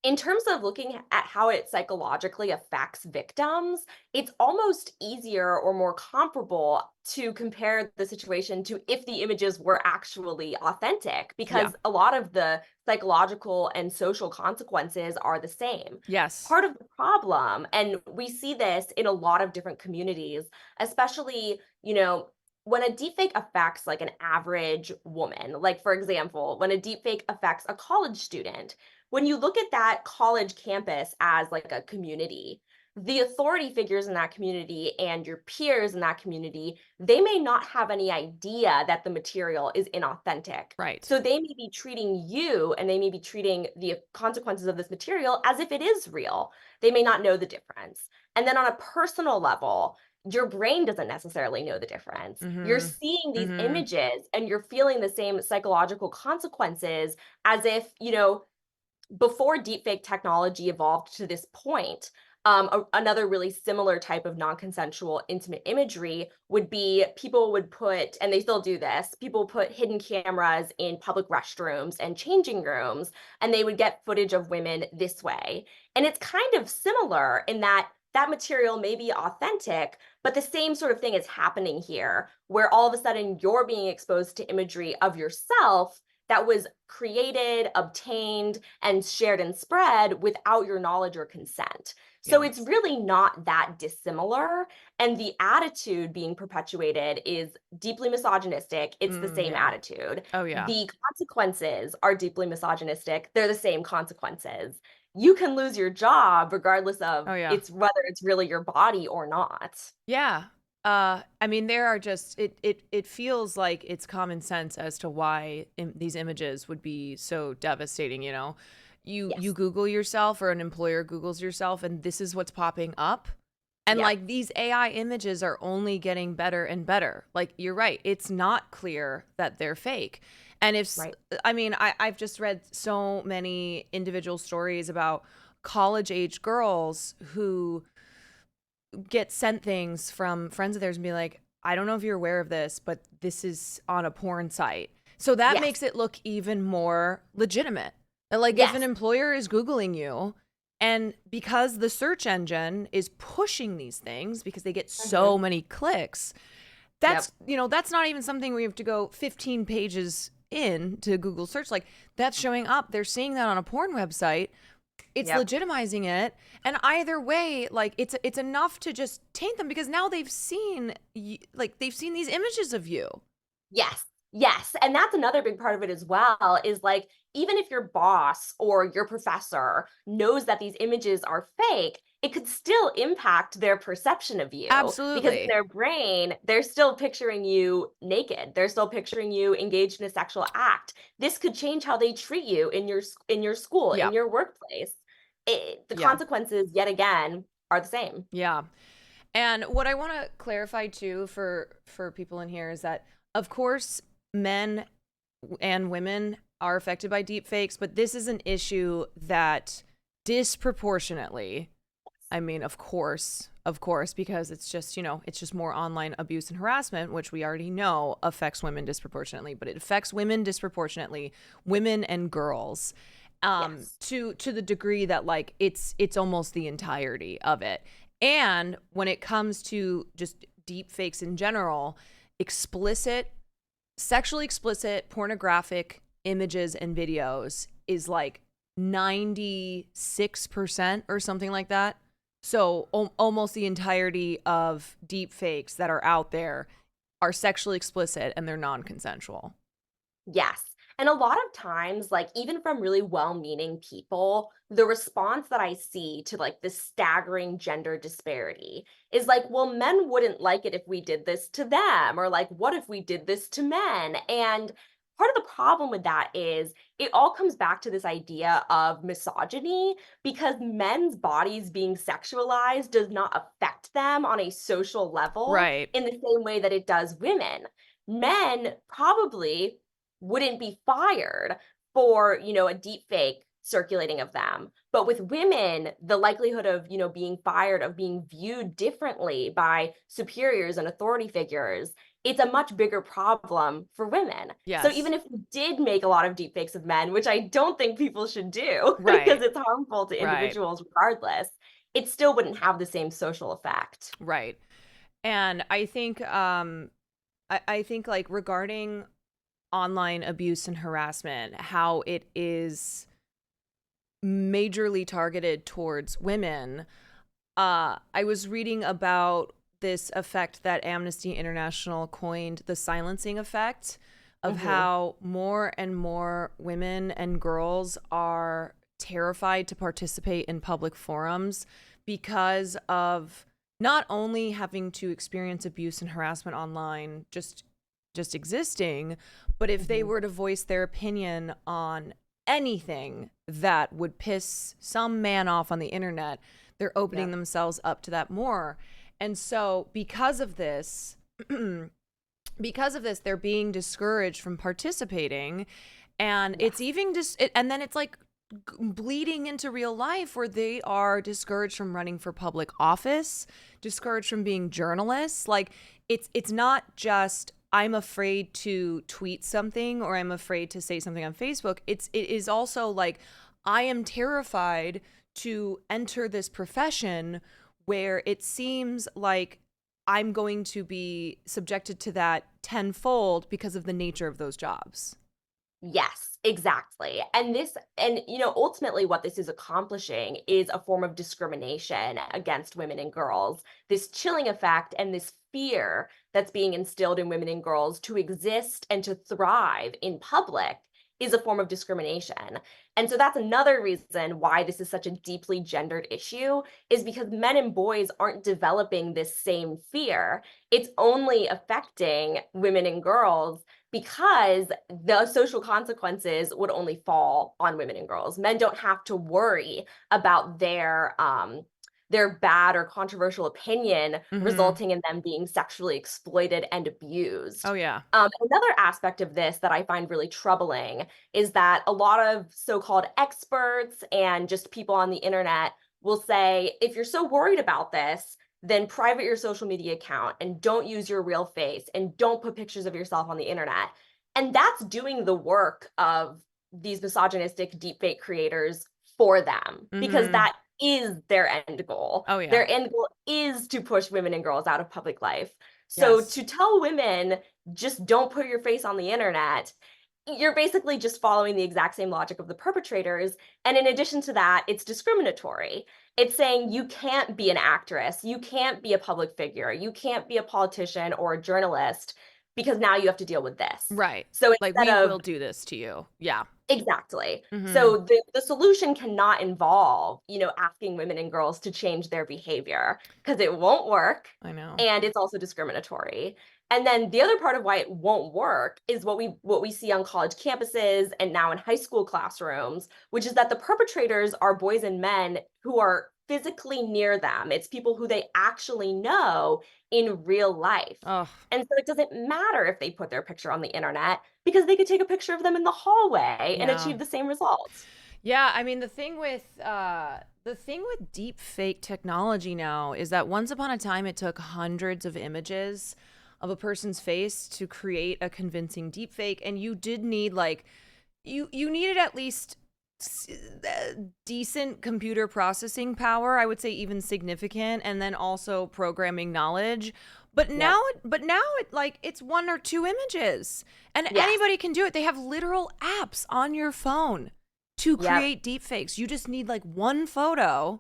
In terms of looking at how it psychologically affects victims, it's almost easier or more comparable to compare the situation to if the images were actually authentic,
Yeah.
because a lot of the psychological and social consequences are the same.
Yes.
Part of the problem, and we see this in a lot of different communities, especially, when a deepfake affects like an average woman, like for example, when a deepfake affects a college student, when you look at that college campus as like a community, the authority figures in that community and your peers in that community, they may not have any idea that the material is inauthentic.
Right.
So they may be treating you and they may be treating the consequences of this material as if it is real. They may not know the difference. And then on a personal level, your brain doesn't necessarily know the difference. You're
Mm-hmm.
seeing these
Mm-hmm.
images and you're feeling the same psychological consequences as if, before deepfake technology evolved to this point, another really similar type of non-consensual intimate imagery would be people would put, and they still do this, people put hidden cameras in public restrooms and changing rooms, and they would get footage of women this way. And it's kind of similar in that that material may be authentic, but the same sort of thing is happening here, where all of a sudden you're being exposed to imagery of yourself that was created, obtained, and shared and spread without your knowledge or consent. So
Yeah.
it's really not that dissimilar. And the attitude being perpetuated is deeply misogynistic. It's the same
Yeah.
attitude.
Oh yeah.
The consequences are deeply misogynistic. They're the same consequences. You can lose your job regardless of
Oh yeah.
whether it's really your body or not.
Yeah. I mean, there are just it feels like it's common sense as to why these images would be so devastating, you know. You
Yes.
Google yourself, or an employer Googles yourself, and this is what's popping up. And
Yep.
like, these AI images are only getting better and better. Like, you're right, it's not clear that they're fake. And
Right.
I mean, I've just read so many individual stories about college age girls who get sent things from friends of theirs and be like, I don't know if you're aware of this, but this is on a porn site. So that
Yes.
makes it look even more legitimate. Like, if an
Yes.
employer is Googling you, and because the search engine is pushing these things because they get so
Mhm.
many clicks,
Yep.
that's not even something where you have to go 15 pages in to Google search. Like, that's showing up. They're seeing that on a porn website. It's
Yep.
legitimizing it. And either way, like, it's enough to just taint them, because now they've seen they've seen these images of you.
Yes. Yes. And that's another big part of it as well, is like, even if your boss or your professor knows that these images are fake, it could still impact their perception of you, because in
Absolutely.
their brain, they're still picturing you naked. They're still picturing you engaged in a sexual act. This could change how they treat you in your school,
Yeah.
in your workplace. The
Yeah.
consequences, yet again, are the same.
Yeah. And what I want to clarify too for people in here is that, of course, men and women are affected by deep fakes, but this is an issue that disproportionately, I mean, of course, because it's just, it's just more online abuse and harassment, which we already know affects women disproportionately, but it affects women disproportionately, women and girls,
Yes.
to the degree that, like, it's almost the entirety of it. And when it comes to just deep fakes in general, sexually explicit, pornographic images and videos is like 96% or something like that. So almost the entirety of deep fakes that are out there are sexually explicit, and they're non-consensual.
Yes. And a lot of times, like even from really well-meaning people, the response that I see to like this staggering gender disparity is like, well, men wouldn't like it if we did this to them, or like, what if we did this to men? And part of the problem with that is it all comes back to this idea of misogyny, because men's bodies being sexualized does not affect them on a social level
Right.
in the same way that it does women. Men probably wouldn't be fired for, a deep fake circulating of them. But with women, the likelihood of, being fired, of being viewed differently by superiors and authority figures, it's a much bigger problem for women. So
Yes.
even if we did make a lot of deep fakes of men, which I don't think people should do because
Right.
it's harmful to
Right.
individuals regardless, it still wouldn't have the same social effect.
Right. And I think I think like regarding online abuse and harassment, how it is majorly targeted towards women. I was reading about this effect that Amnesty International coined, the silencing effect, of how more and more women and girls are terrified to participate in public forums because of not only having to experience abuse and harassment online just existing, but if they were to voice their opinion on anything that would piss some man off on the internet, they're opening themselves up to that more. And so because of this, they're being discouraged from participating. And it's even just, and then it's like bleeding into real life where they are discouraged from running for public office, discouraged from being journalists. Like it's not just, I'm afraid to tweet something or I'm afraid to say something on Facebook. It is also like, I am terrified to enter this profession where it seems like I'm going to be subjected to that tenfold because of the nature of those jobs.
Yes, exactly. And ultimately what this is accomplishing is a form of discrimination against women and girls. This chilling effect and this fear that's being instilled in women and girls to exist and to thrive in public is a form of discrimination. And so that's another reason why this is such a deeply gendered issue, is because men and boys aren't developing this same fear. It's only affecting women and girls because the social consequences would only fall on women and girls. Men don't have to worry about their bad or controversial opinion resulting in them being sexually exploited and abused.
Oh, yeah.
Another aspect of this that I find really troubling is that a lot of so-called experts and just people on the internet will say, if you're so worried about this, then private your social media account and don't use your real face and don't put pictures of yourself on the internet. And that's doing the work of these misogynistic deepfake creators for them, because that is their end goal.
Oh, yeah.
Their end goal is to push women and girls out of public life. So
Yes.
to tell women, just don't put your face on the internet, you're basically just following the exact same logic of the perpetrators. And in addition to that, it's discriminatory. It's saying you can't be an actress, you can't be a public figure, you can't be a politician or a journalist because now you have to deal with this.
Right.
So
Like,
instead
we
of
will do this to you. Yeah.
Exactly.
Mhm.
So the solution cannot involve, asking women and girls to change their behavior, because it won't work,
I know.
and it's also discriminatory. And then the other part of why it won't work is what we see on college campuses and now in high school classrooms, which is that the perpetrators are boys and men who are physically near them. It's people who they actually know in real life.
Oh,
And so it doesn't matter if they put their picture on the internet, because they could take a picture of them in the hallway and
yeah.
achieve the same results.
Yeah, I mean, the thing with deep fake technology now is that once upon a time it took hundreds of images of a person's face to create a convincing deep fake, and you did need like you needed at least decent computer processing power, I would say even significant, and then also programming knowledge. But now it like it's one or two images and
Yes.
anybody can do it. They have literal apps on your phone to create deepfakes. You just need like one photo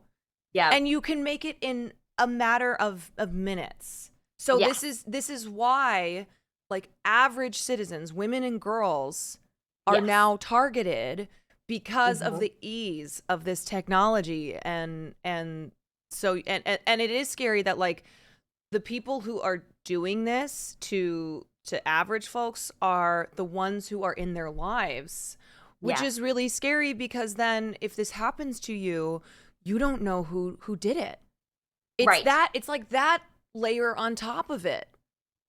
and you can make it in a matter of minutes. So this is why like average citizens, women and girls, are now targeted because of the ease of this technology. And so and it is scary that like the people who are doing this to to average folks are the ones who are in their lives, which
Yeah.
is really scary because then if this happens to you, you don't know who did it.
Right.
It's like that layer on top of it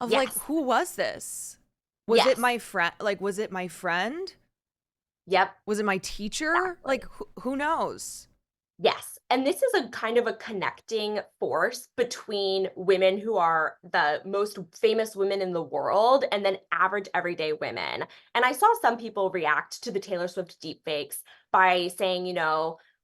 of like,
Yes.
who was this? Was it
Yes.
my friend? Like, was it my friend?
Yep.
Was it my teacher?
Exactly.
Like, who knows?
Yes. And this is a kind of a connecting force between women who are the most famous women in the world and then average everyday women. And I saw some people react to the Taylor Swift deepfakes by saying,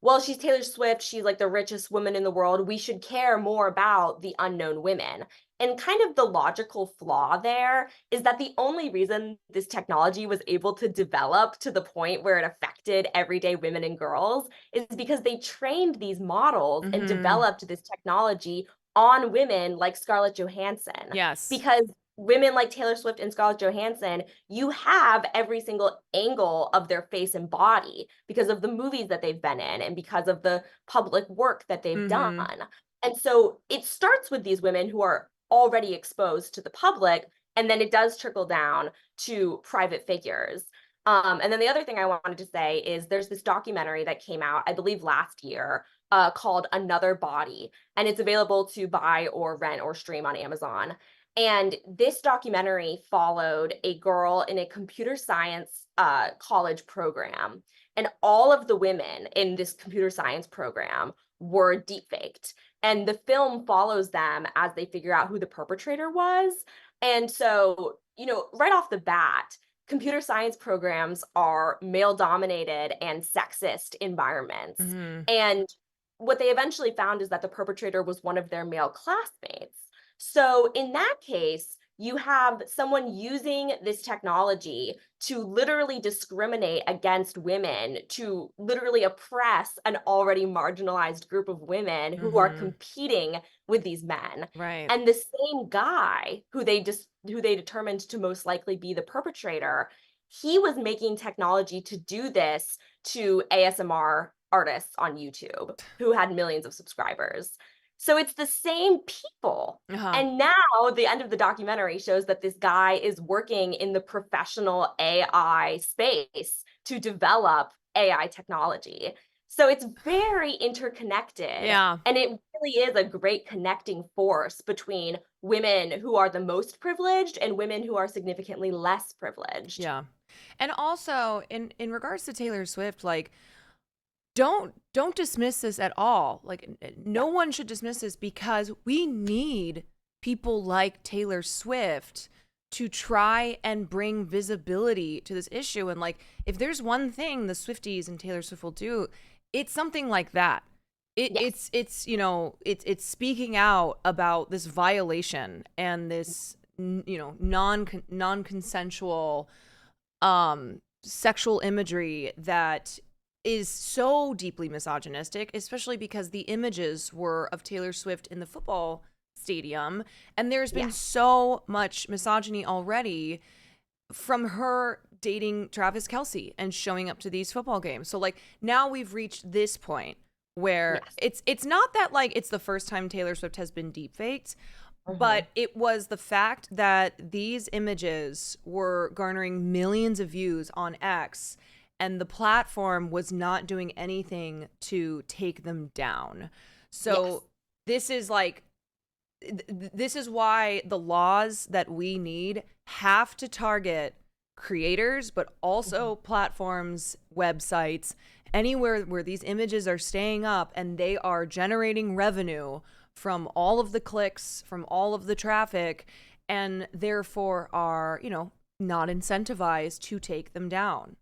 well, she's Taylor Swift. She's like the richest woman in the world. We should care more about the unknown women. And kind of the logical flaw there is that the only reason this technology was able to develop to the point where it affected everyday women and girls is because they trained these models and
Mm-hmm.
developed this technology on women like Scarlett Johansson.
Yes.
Because women like Taylor Swift and Scarlett Johansson, you have every single angle of their face and body because of the movies that they've been in and because of the public work that they've done.
Mm-hmm.
And so it starts with these women who are already exposed to the public, and then it does trickle down to private figures. And then the other thing I wanted to say is there's this documentary that came out, I believe last year, called Another Body, and it's available to buy or rent or stream on Amazon. And this documentary followed a girl in a computer science college program. And all of the women in this computer science program were deepfaked. And the film follows them as they figure out who the perpetrator was. And so, right off the bat, computer science programs are male dominated and sexist environments.
Mm-hmm.
And what they eventually found is that the perpetrator was one of their male classmates. So in that case, you have someone using this technology to literally discriminate against women, to literally oppress an already marginalized group of women who are
Mm-hmm.
competing with these men.
Right.
And the same guy who they determined to most likely be the perpetrator, he was making technology to do this to ASMR artists on YouTube who had millions of subscribers. So it's the same people.
Uh-huh.
And now the end of the documentary shows that this guy is working in the professional AI space to develop AI technology. So it's very interconnected.
Yeah.
And it really is a great connecting force between women who are the most privileged and women who are significantly less privileged.
Yeah. And also in regards to Taylor Swift, like don't dismiss this at all. Like no one should dismiss this because we need people like Taylor Swift to try and bring visibility to this issue. And like if there's one thing the Swifties and Taylor Swift will do, it's something like that.
Yes.
It's speaking out about this violation and this non-consensual sexual imagery that is so deeply misogynistic, especially because the images were of Taylor Swift in the football stadium, and there's been
Yes.
so much misogyny already from her dating Travis Kelce and showing up to these football games. So like now we've reached this point where
Yes.
it's not that like it's the first time Taylor Swift has been deepfaked,
Mhm.
but it was the fact that these images were garnering millions of views on X and the platform was not doing anything to take them down. So
Yes.
this is like this is why the laws that we need have to target creators, but also platforms, websites, anywhere where these images are staying up and they are generating revenue from all of the clicks, from all of the traffic, and therefore are, not incentivized to take them down.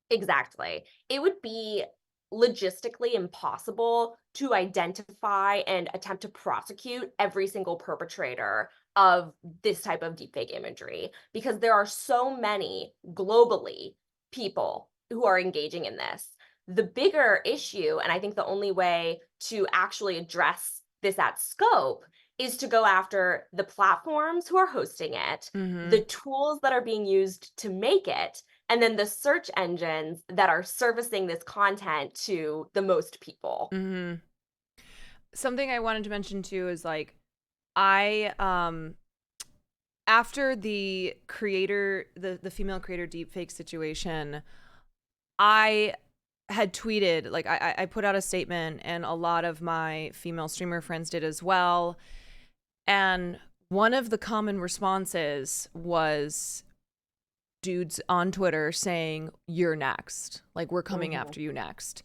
Exactly. It would be logistically impossible to identify and attempt to prosecute every single perpetrator of this type of deepfake imagery because there are so many globally people who are engaging in this. The bigger issue, and I think the only way to actually address this at scope, is to go after the platforms who are hosting it, the tools that are being used to make it, and then the search engines that are servicing this content to the most people.
Mm-hmm. Something I wanted to mention too is like I after the creator, the female creator deepfake situation, I had tweeted, like I put out a statement, and a lot of my female streamer friends did as well. And one of the common responses was dudes on Twitter saying, "You're next. Like, we're coming after you next."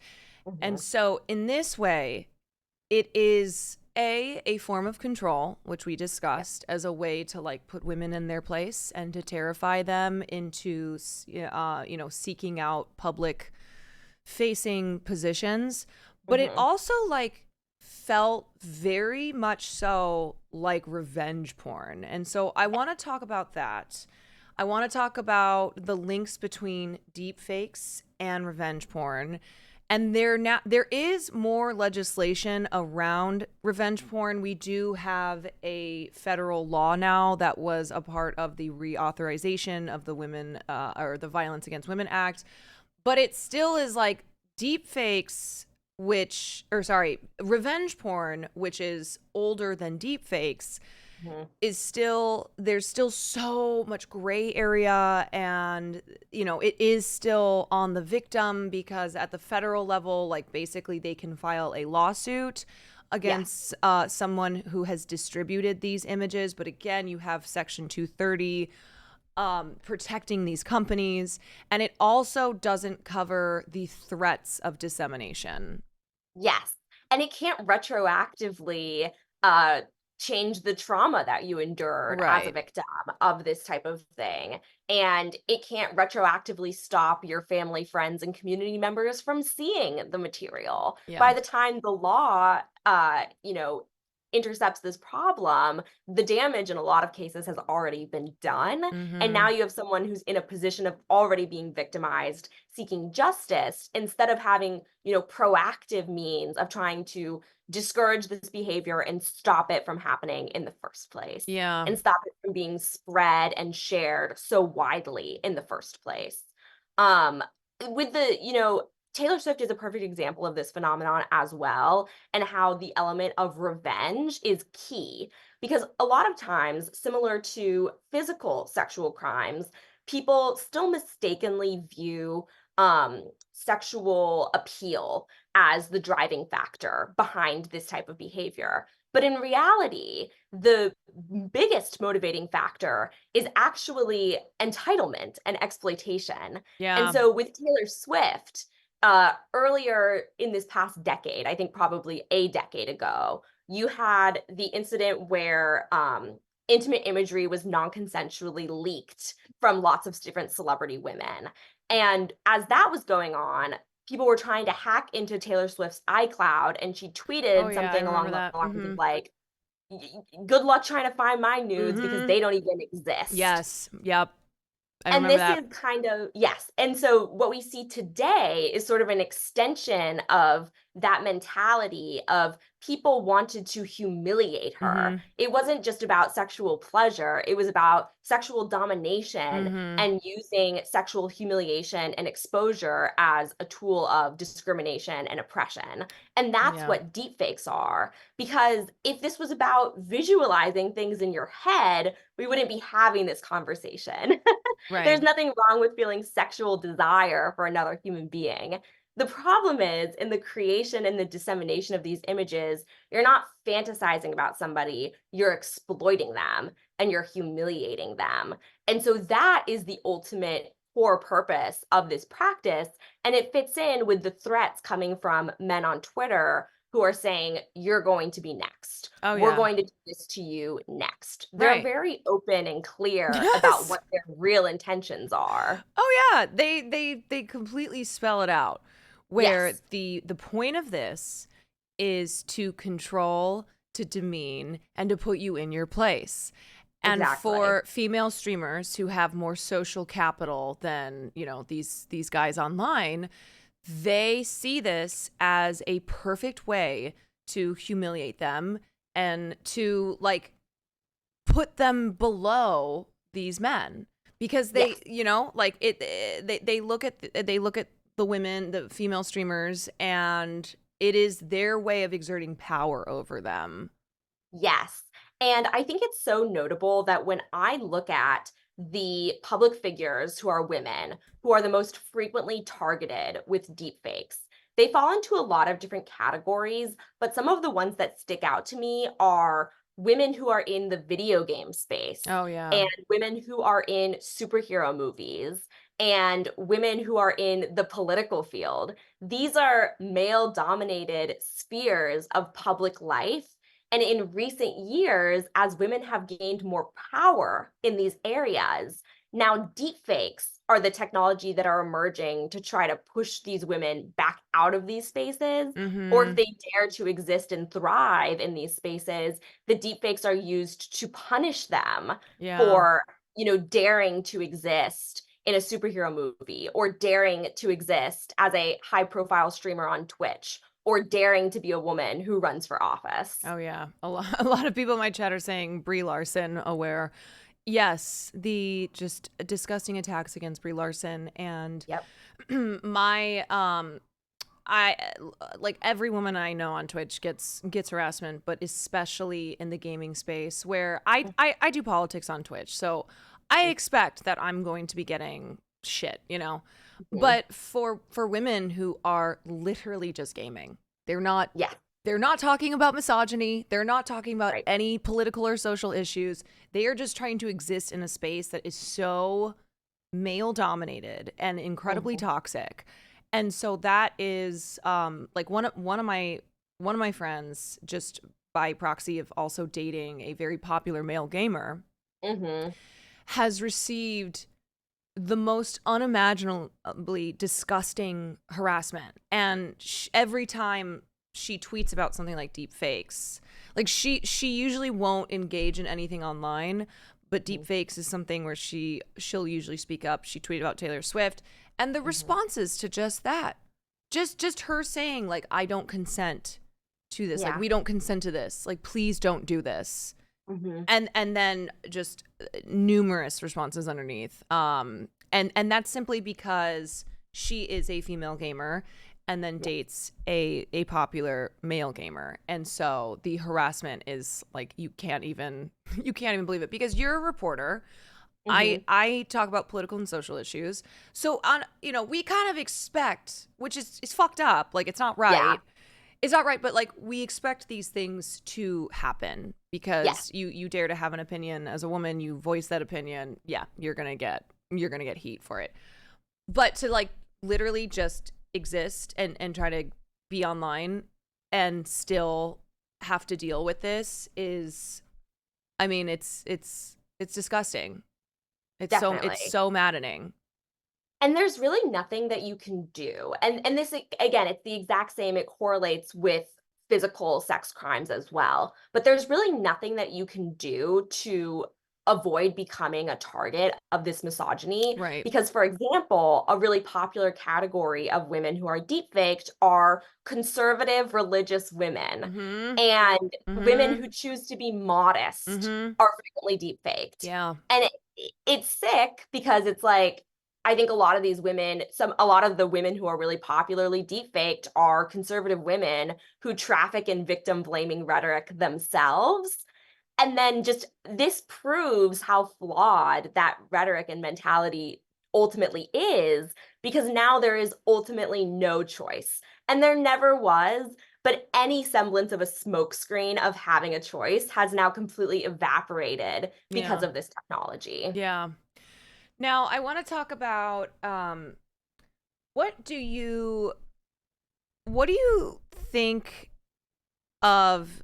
And so in this way, it is a form of control, which we discussed, as a way to like put women in their place and to terrify them into, seeking out public facing positions. But it also like felt very much so like revenge porn. And so I want to talk about that. I want to talk about the links between deepfakes and revenge porn. And there is more legislation around revenge porn. We do have a federal law now that was a part of the reauthorization of the or the Violence Against Women Act. But it still is like deepfakes, revenge porn, which is older than deepfakes, is there's still so much gray area, and it is still on the victim, because at the federal level, like basically they can file a lawsuit against someone who has distributed these images. But again, you have Section 230 protecting these companies, and it also doesn't cover the threats of dissemination.
Yes, and it can't retroactively change the trauma that you endured as a victim of this type of thing. And it can't retroactively stop your family, friends, and community members from seeing the material. By the time the law, intercepts this problem, the damage in a lot of cases has already been done. And now you have someone who's in a position of already being victimized, seeking justice, instead of having, proactive means of trying to discourage this behavior and stop it from happening in the first place. And stop it from being spread and shared so widely in the first place. With the, Taylor Swift is a perfect example of this phenomenon as well, and how the element of revenge is key. Because a lot of times, similar to physical sexual crimes, people still mistakenly view sexual appeal as the driving factor behind this type of behavior. But in reality, the biggest motivating factor is actually entitlement and exploitation. And so with Taylor Swift, earlier in this past decade, I think probably a decade ago, you had the incident where intimate imagery was non-consensually leaked from lots of different celebrity women. And as that was going on, people were trying to hack into Taylor Swift's iCloud, and she tweeted something along the lines of like, good luck trying to find my nudes because they don't even exist.
Yes. Yep.
And this is kind of, And so what we see today is sort of an extension of that mentality of people wanted to humiliate her. It wasn't just about sexual pleasure. It was about sexual domination and using sexual humiliation and exposure as a tool of discrimination and oppression. And that's what deepfakes are. Because if this was about visualizing things in your head, we wouldn't be having this conversation. There's nothing wrong with feeling sexual desire for another human being. The problem is, in the creation and the dissemination of these images, you're not fantasizing about somebody, you're exploiting them and you're humiliating them. And so that is the ultimate core purpose of this practice. And it fits in with the threats coming from men on Twitter who are saying, you're going to be next. We're going to do this to you next. They're very open and clear about what their real intentions are.
Oh yeah, they completely spell it out. Where the point of this is to control, to demean, and to put you in your place. And for female streamers who have more social capital than, these guys online, they see this as a perfect way to humiliate them and to like put them below these men, because they they look at the women, the female streamers, and it is their way of exerting power over them.
Yes. And I think it's so notable that when I look at the public figures who are women, who are the most frequently targeted with deepfakes, they fall into a lot of different categories, but some of the ones that stick out to me are women who are in the video game space
Oh yeah.
and women who are in superhero movies and women who are in the political field. These are male dominated spheres of public life. And in recent years, as women have gained more power in these areas, now deepfakes are the technology that are emerging to try to push these women back out of these spaces. Or if
Mm-hmm.
they dare to exist and thrive in these spaces, the deepfakes are used to punish them
Yeah.
for, daring to exist in a superhero movie or daring to exist as a high profile streamer on Twitch or daring to be a woman who runs for office.
Oh yeah. A lot of people in my chat are saying Brie Larson aware. Yes, the just disgusting attacks against Brie Larson and
Yep.
my I like every woman I know on Twitch gets harassment, but especially in the gaming space where I do politics on Twitch. So I expect that I'm going to be getting shit, you know.
Mhm.
But for women who are literally just gaming, they're not
Yeah,
they're not talking about misogyny. They're not talking about
right.
any political or social issues. They are just trying to exist in a space that is so male dominated and incredibly
Mhm.
toxic. And so that is like one of my friends, just by proxy of also dating a very popular male gamer,
Mhm.
has received the most unimaginably disgusting harassment. And every time she tweets about something like deep fakes, like she usually won't engage in anything online, but deep
Mhm.
fakes is something where she'll usually speak up. She tweeted about Taylor Swift, and the
Mhm.
responses to just that, just her saying like, I don't consent to this, like
Yeah.
we don't consent to this, like please don't do this.
Mhm.
And then just numerous responses underneath, and that's simply because she is a female gamer and then
Yeah.
dates a popular male gamer, and so the harassment is like you can't even you can't even believe it because you're a reporter.
Mhm.
I talk about political and social issues, so on, we kind of expect, which is fucked up, like
Yeah.
it's not right, but like we expect these things to happen
Yes.
because you dare to have an opinion as a woman, you voice that opinion, yeah, you're gonna get heat for it. But to like literally just exist and try to be online and still have to deal with this is, I mean, it's disgusting. It's
Definitely.
so maddening.
And there's really nothing that you can do. And this again, it's the exact same. It correlates with physical sex crimes as well. But there's really nothing that you can do to avoid becoming a target of this misogyny.
Right.
Because, for example, a really popular category of women who are deepfaked are conservative religious women.
Mm-hmm.
And women
Mm-hmm.
who choose to be modest
Mm-hmm.
are frequently deepfaked.
Yeah.
And it's sick because it's like, I think a lot of these women, a lot of the women who are really popularly deepfaked are conservative women who traffic in victim blaming rhetoric themselves. And then just this proves how flawed that rhetoric and mentality ultimately is, because now there is ultimately no choice. And there never was, but any semblance of a smokescreen of having a choice has now completely evaporated because
Yeah.
of this technology.
Yeah. Now, I want to talk about what do you what do you think of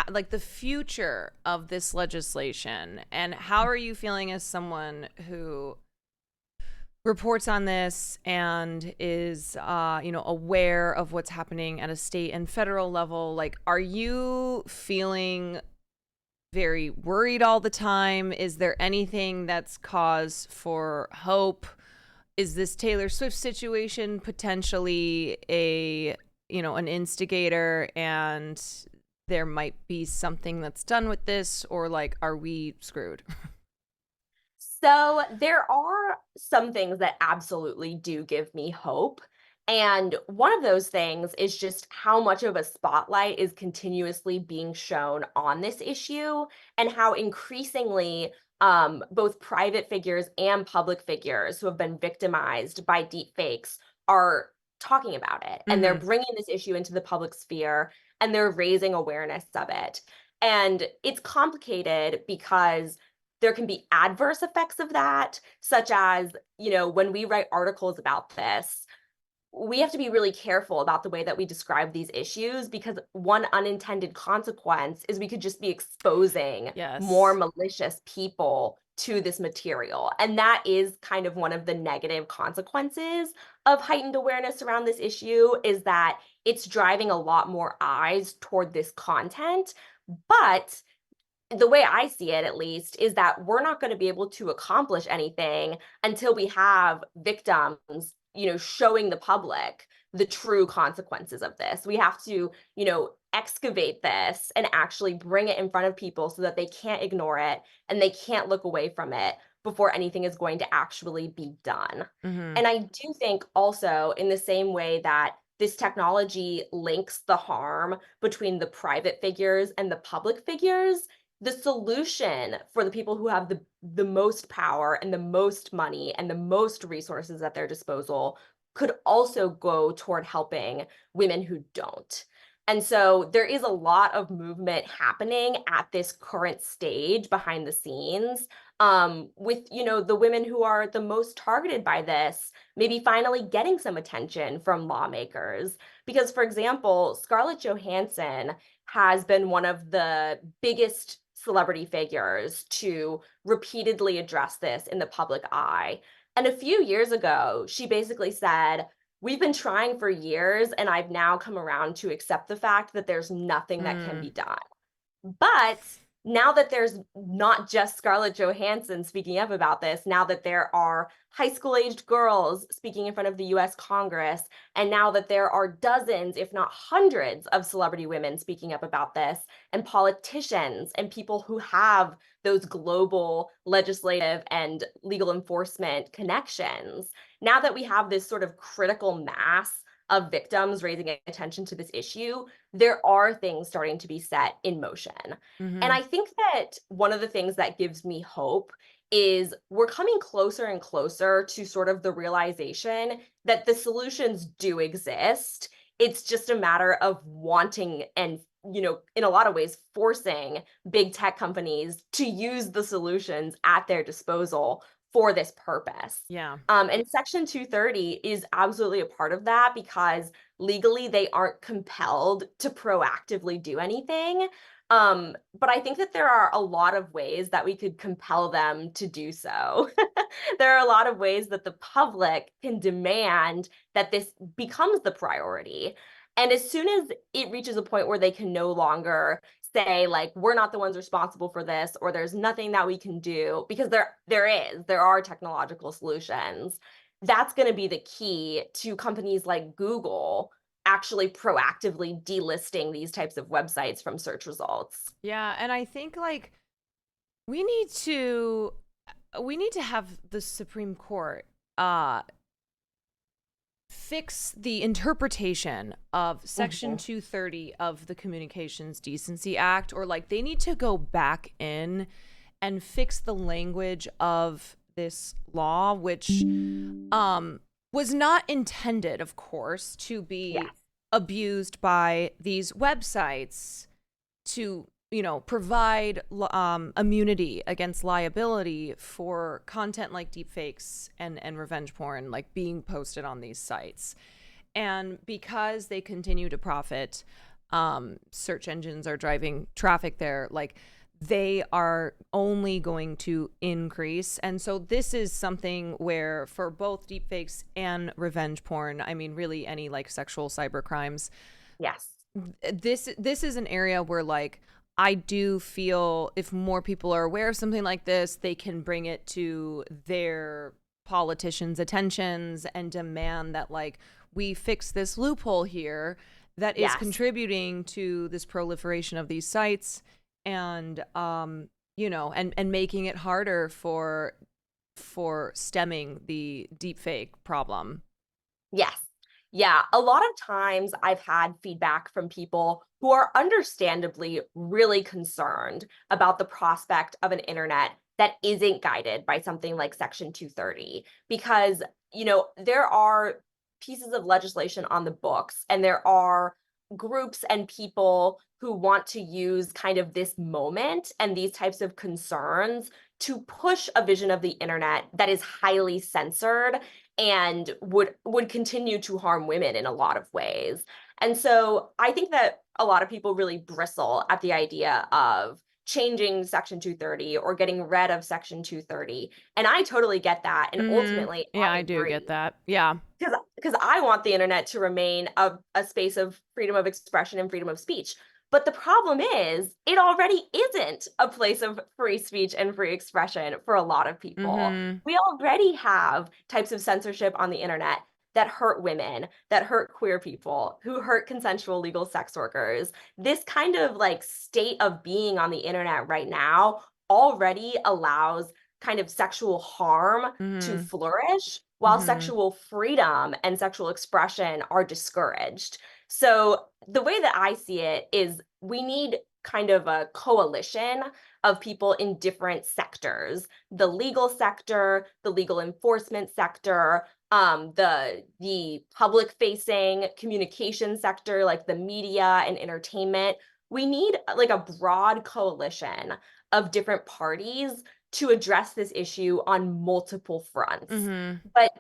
like the future of this legislation, and how are you feeling as someone who reports on this and is aware of what's happening at a state and federal level? Like, are you feeling very worried all the time? Is there anything that's cause for hope? Is this Taylor Swift situation potentially an instigator, and there might be something that's done with this, or like, are we screwed?
So there are some things that absolutely do give me hope. And one of those things is just how much of a spotlight is continuously being shown on this issue, and how increasingly both private figures and public figures who have been victimized by deepfakes are talking about it. And they're bringing this issue into the public sphere, and they're raising awareness of it. And it's complicated because there can be adverse effects of that, such as, when we write articles about this, we have to be really careful about the way that we describe these issues, because one unintended consequence is we could just be exposing more malicious people to this material. And that is kind of one of the negative consequences of heightened awareness around this issue, is that it's driving a lot more eyes toward this content. But the way I see it, at least, is that we're not going to be able to accomplish anything until we have victims, showing the public the true consequences of this. We have to, excavate this and actually bring it in front of people so that they can't ignore it and they can't look away from it before anything is going to actually be done. And I do think also, in the same way that this technology links the harm between the private figures and the public figures, the solution for the people who have the most power and the most money and the most resources at their disposal could also go toward helping women who don't. And so there is a lot of movement happening at this current stage behind the scenes, with, the women who are the most targeted by this maybe finally getting some attention from lawmakers. Because, for example, Scarlett Johansson has been one of the biggest celebrity figures to repeatedly address this in the public eye. And a few years ago, she basically said, "We've been trying for years, and I've now come around to accept the fact that there's nothing that can be done." But now that there's not just Scarlett Johansson speaking up about this, now that there are high school aged girls speaking in front of the US Congress, and now that there are dozens, if not hundreds, of celebrity women speaking up about this, and politicians and people who have those global legislative and legal enforcement connections, now that we have this sort of critical mass of victims raising attention to this issue, there are things starting to be set in motion. And I think that one of the things that gives me hope is we're coming closer and closer to sort of the realization that the solutions do exist. It's just a matter of wanting and, in a lot of ways, forcing big tech companies to use the solutions at their disposal for this purpose. And Section 230 is absolutely a part of that, because legally they aren't compelled to proactively do anything. But I think that there are a lot of ways that we could compel them to do so. There are a lot of ways that the public can demand that this becomes the priority. And as soon as it reaches a point where they can no longer say, like, we're not the ones responsible for this, or there's nothing that we can do, because there are technological solutions, that's going to be the key to companies like Google actually proactively delisting these types of websites from search results.
Yeah, and I think, like, we need to have the Supreme Court fix the interpretation of Section 230 of the Communications Decency Act, or, like, they need to go back in and fix the language of this law, which was not intended, of course, to be abused by these websites to, provide immunity against liability for content like deepfakes and revenge porn, like, being posted on these sites. And because they continue to profit, search engines are driving traffic there, like, they are only going to increase. And so this is something where, for both deepfakes and revenge porn, I mean, really any, like, sexual cyber crimes, this is an area where, like, I do feel if more people are aware of something like this, they can bring it to their politicians' attentions and demand that, like, we fix this loophole here that is contributing to this proliferation of these sites, and and making it harder for stemming the deepfake problem.
Yeah, a lot of times I've had feedback from people who are understandably really concerned about the prospect of an internet that isn't guided by something like Section 230 because, there are pieces of legislation on the books and there are groups and people who want to use kind of this moment and these types of concerns to push a vision of the internet that is highly censored and would continue to harm women in a lot of ways. And so I think that a lot of people really bristle at the idea of changing Section 230 or getting rid of Section 230. And I totally get that. And ultimately,
Yeah,
I
I do get
agree
that. Yeah.
because I want the internet to remain a space of freedom of expression and freedom of speech. But the problem is, it already isn't a place of free speech and free expression for a lot of people.
Mm-hmm.
We already have types of censorship on the internet that hurt women, that hurt queer people, who hurt consensual legal sex workers. This kind of like state of being on the internet right now already allows kind of sexual harm to
Mm-hmm.
flourish while
Mm-hmm.
sexual freedom and sexual expression are discouraged. So the way that I see it is we need kind of a coalition of people in different sectors, the legal sector, the legal enforcement sector, the public facing communication sector like the media and entertainment. We need like a broad coalition of different parties to address this issue on multiple fronts.
Mm-hmm.
But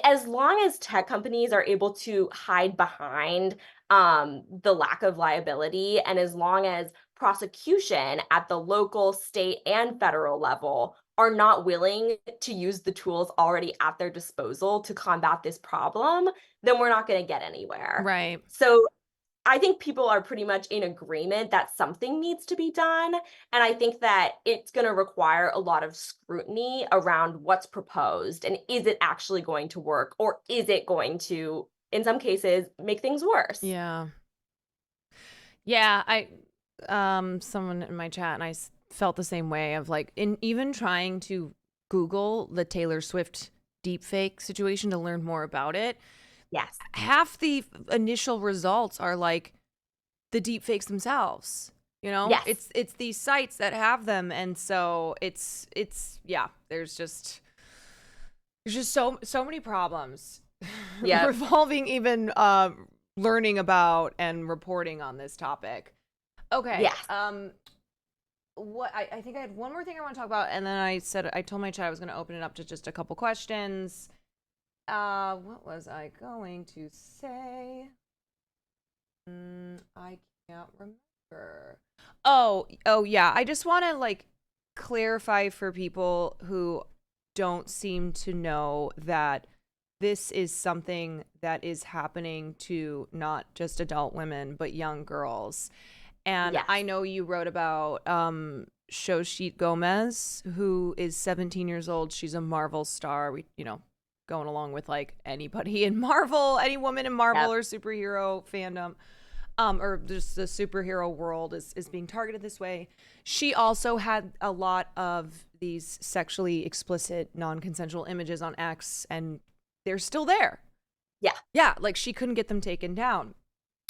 as long as tech companies are able to hide behind the lack of liability, and as long as prosecution at the local, state, and federal level are not willing to use the tools already at their disposal to combat this problem, then we're not going to get anywhere.
Right.
So I think people are pretty much in agreement that something needs to be done. And I think that it's going to require a lot of scrutiny around what's proposed and is it actually going to work or is it going to, in some cases, make things worse?
Yeah. Yeah, someone in my chat and felt the same way of like in even trying to Google the Taylor Swift deepfake situation to learn more about it.
Yes.
Half the initial results are like the deepfakes themselves.
Yes.
It's these sites that have them, and so it's yeah. There's just so many problems
Yeah.
revolving even learning about and reporting on this topic. Okay.
Yes.
What I think I had one more thing I want to talk about, and then I told my chat I was going to open it up to just a couple questions. What was I going to say? I can't remember. Oh yeah. I just want to like clarify for people who don't seem to know that this is something that is happening to not just adult women, but young girls. And
Yes.
I know you wrote about Shoshit Gomez, who is 17 years old. She's a Marvel star. Going along with like anybody in Marvel, any woman in Marvel or superhero fandom, or just the superhero world is being targeted this way. She also had a lot of these sexually explicit, non-consensual images on X, and they're still there.
Yeah.
Yeah, like she couldn't get them taken down.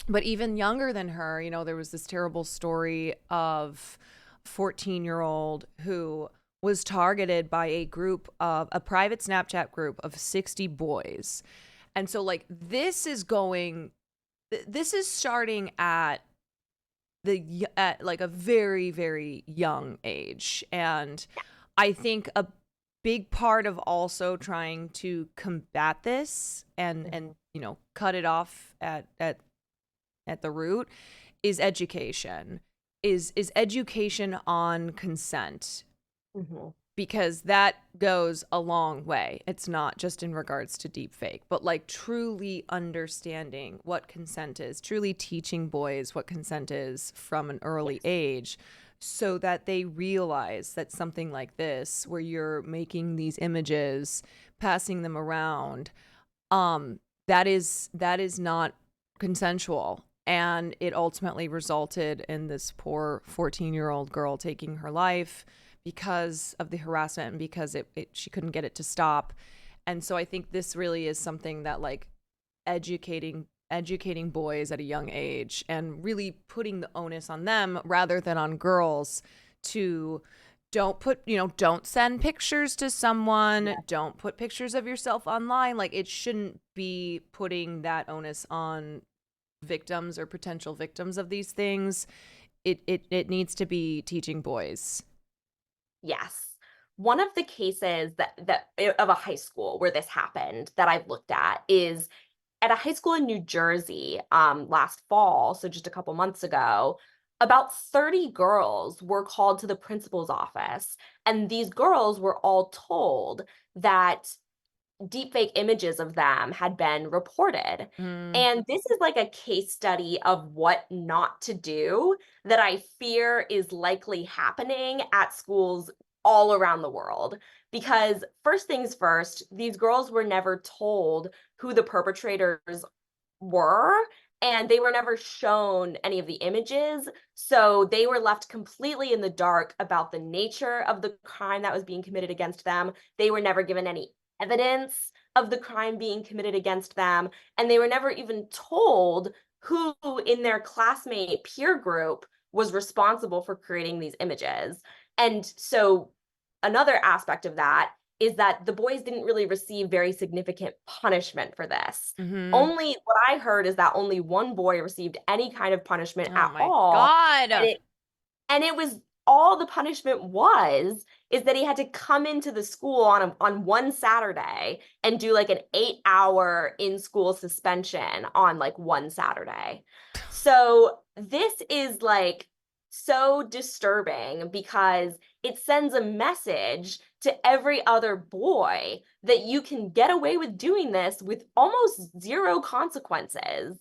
But even younger than her, there was this terrible story of a 14-year-old who was targeted by a private Snapchat group of 60 boys. And so like this is starting at like a very, very young age. And I think a big part of also trying to combat this and cut it off at the root is education. Is education on consent.
Mm-hmm.
Because that goes a long way. It's not just in regards to deepfake, but like truly understanding what consent is, truly teaching boys what consent is from an early age, so that they realize that something like this, where you're making these images, passing them around, that is not consensual. And it ultimately resulted in this poor 14-year-old girl taking her life because of the harassment and because she couldn't get it to stop. And so I think this really is something that like educating boys at a young age and really putting the onus on them rather than on girls to don't send pictures to someone, don't put pictures of yourself online. Like, it shouldn't be putting that onus on victims or potential victims of these things. It needs to be teaching boys.
Yes. One of the cases that of a high school where this happened that I've looked at is at a high school in New Jersey last fall, so just a couple months ago. About 30 girls were called to the principal's office, and these girls were all told that deepfake images of them had been reported. And this is like a case study of what not to do that I fear is likely happening at schools all around the world. Because first things first, these girls were never told who the perpetrators were, and they were never shown any of the images. So they were left completely in the dark about the nature of the crime that was being committed against them. They were never given any evidence of the crime being committed against them, and they were never even told who in their classmate peer group was responsible for creating these images. And so another aspect of that is that the boys didn't really receive very significant punishment for this. Only what I heard is that only one boy received any kind of punishment at all.
God.
And it was all the punishment is that he had to come into the school on one Saturday and do like an 8-hour in-school suspension on like one Saturday. So this is like so disturbing because it sends a message to every other boy that you can get away with doing this with almost zero consequences.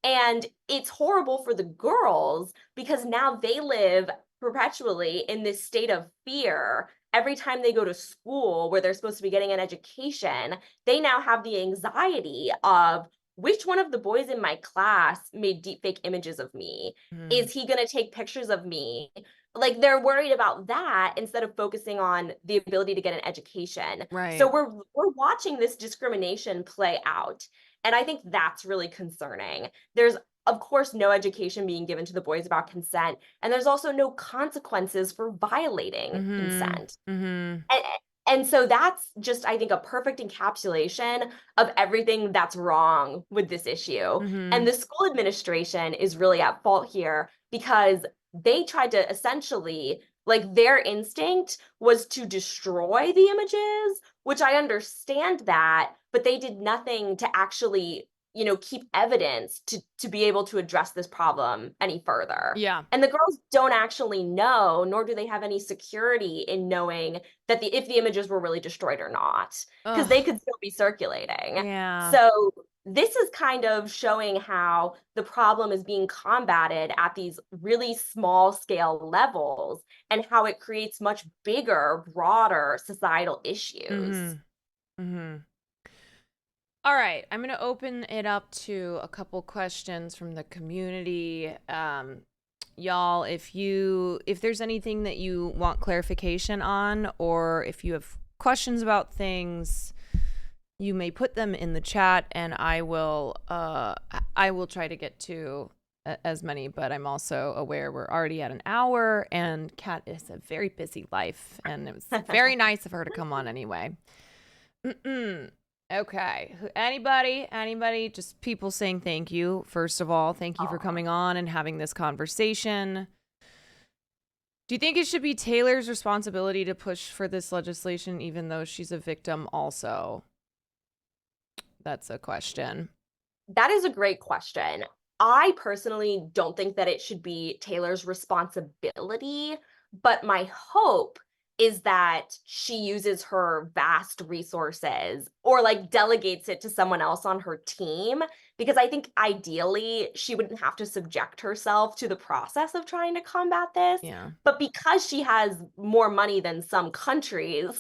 And it's horrible for the girls because now they live perpetually in this state of fear. Every time they go to school where they're supposed to be getting an education, they now have the anxiety of, which one of the boys in my class made deepfake images of me? Is he going to take pictures of me? Like, they're worried about that instead of focusing on the ability to get an education.
Right.
So we're watching this discrimination play out. And I think that's really concerning. There's, of course, no education being given to the boys about consent. And there's also no consequences for violating consent. And so that's just, I think, a perfect encapsulation of everything that's wrong with this issue. And the school administration is really at fault here because they tried to essentially, like, their instinct was to destroy the images, which I understand that, but they did nothing to actually, keep evidence to be able to address this problem any further.
Yeah.
And the girls don't actually know, nor do they have any security in knowing that if the images were really destroyed or not, because they could still be circulating.
Yeah.
So this is kind of showing how the problem is being combated at these really small scale levels and how it creates much bigger, broader societal issues.
All right, I'm going to open it up to a couple questions from the community. Y'all, if there's anything that you want clarification on, or if you have questions about things, you may put them in the chat, and I will try to get to as many. But I'm also aware we're already at an hour, and Kat is a very busy life, and it was very nice of her to come on anyway. Okay. Anybody, just people saying thank you. First of all, thank you for coming on and having this conversation. Do you think it should be Taylor's responsibility to push for this legislation, even though she's a victim also? That's a question.
That is a great question. I personally don't think that it should be Taylor's responsibility, but my hope is that she uses her vast resources or like delegates it to someone else on her team, because I think ideally she wouldn't have to subject herself to the process of trying to combat this.
Yeah.
But because she has more money than some countries,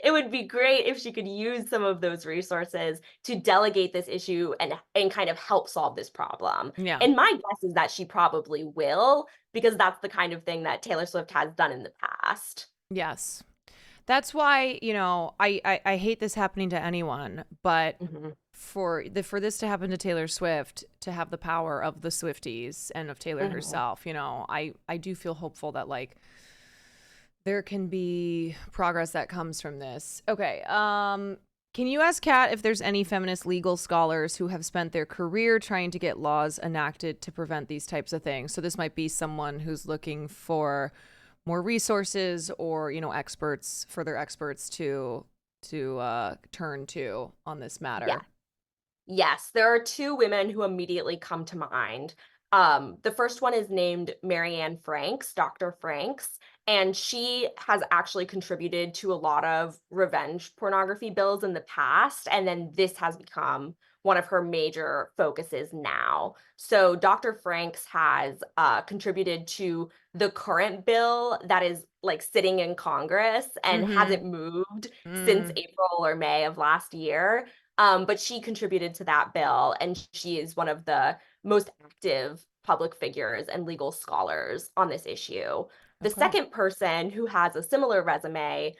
it would be great if she could use some of those resources to delegate this issue and kind of help solve this problem.
Yeah.
And my guess is that she probably will, because that's the kind of thing that Taylor Swift has done in the past.
Yes. That's why, I hate this happening to anyone, but for this to happen to Taylor Swift, to have the power of the Swifties and of Taylor herself, you know, I do feel hopeful that like there can be progress that comes from this. Okay. Can you ask Kat if there's any feminist legal scholars who have spent their career trying to get laws enacted to prevent these types of things? So this might be someone who's looking for more resources or, you know, further experts to turn to on this matter.
Yeah. Yes, there are two women who immediately come to mind. The first one is named Marianne Franks, Dr. Franks, and she has actually contributed to a lot of revenge pornography bills in the past, and then this has become one of her major focuses now. So Dr. Franks has contributed to the current bill that is like sitting in Congress and hasn't moved since April or May of last year. But she contributed to that bill, and she is one of the most active public figures and legal scholars on this issue. The second person who has a similar resume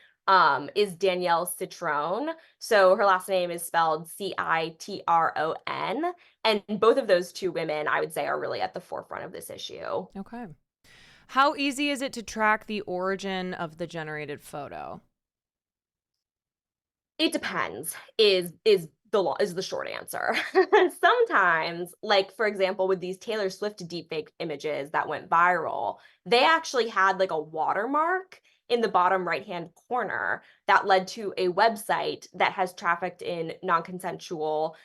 is Danielle Citron. So her last name is spelled Citron. And both of those two women, I would say, are really at the forefront of this issue.
Okay. How easy is it to track the origin of the generated photo?
It depends, is the short answer. Sometimes, like for example, with these Taylor Swift deepfake images that went viral, they actually had like a watermark in the bottom right-hand corner that led to a website that has trafficked in non-consensual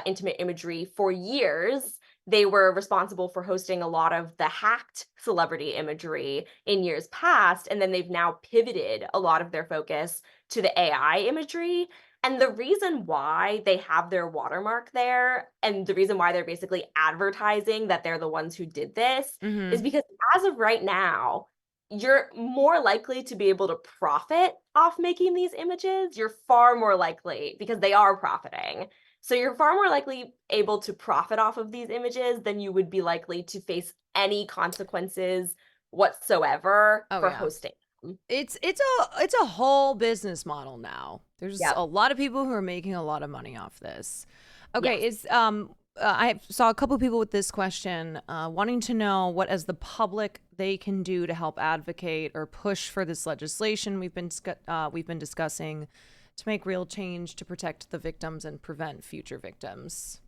intimate imagery for years. They were responsible for hosting a lot of the hacked celebrity imagery in years past, and then they've now pivoted a lot of their focus to the AI imagery. And the reason why they have their watermark there, and the reason why they're basically advertising that they're the ones who did this, is because as of right now, you're more likely to be able to profit off making these images. You're far more likely, because they are profiting. So you're far more likely able to profit off of these images than you would be likely to face any consequences whatsoever for hosting.
It's a whole business model now. There's a lot of people who are making a lot of money off this. Okay, I saw a couple of people with this question wanting to know what, as the public, they can do to help advocate or push for this legislation we've been discussing to make real change to protect the victims and prevent future victims.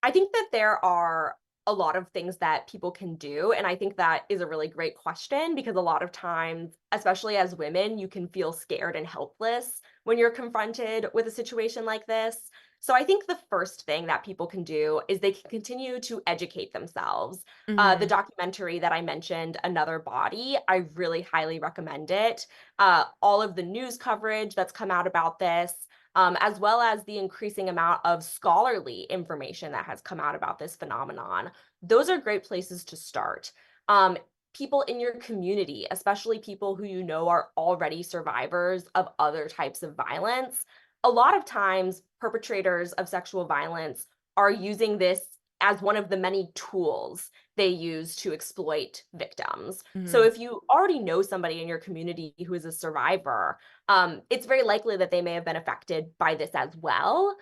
I think that there are a lot of things that people can do. And I think that is a really great question, because a lot of times, especially as women, you can feel scared and helpless when you're confronted with a situation like this. So I think the first thing that people can do is they can continue to educate themselves. The documentary that I mentioned, Another Body, I really highly recommend it. All of the news coverage that's come out about this, as well as the increasing amount of scholarly information that has come out about this phenomenon. Those are great places to start. People in your community, especially people who you know are already survivors of other types of violence, a lot of times perpetrators of sexual violence are using this as one of the many tools they use to exploit victims. So if you already know somebody in your community who is a survivor, it's very likely that they may have been affected by this as well.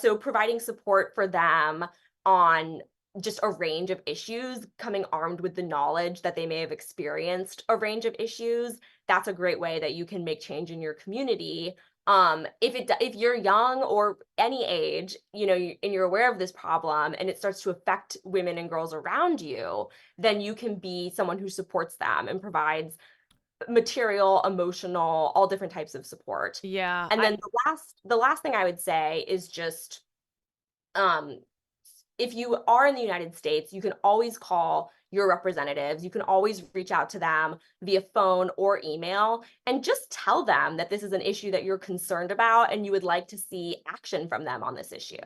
So providing support for them on just a range of issues, coming armed with the knowledge that they may have experienced a range of issues, that's a great way that you can make change in your community. If you're young or any age, you know, and you're aware of this problem and it starts to affect women and girls around you, then you can be someone who supports them and provides material, emotional, all different types of support.
Yeah.
And then the last thing I would say is just, if you are in the United States, you can always call your representatives. You can always reach out to them via phone or email and just tell them that this is an issue that you're concerned about and you would like to see action from them on this issue.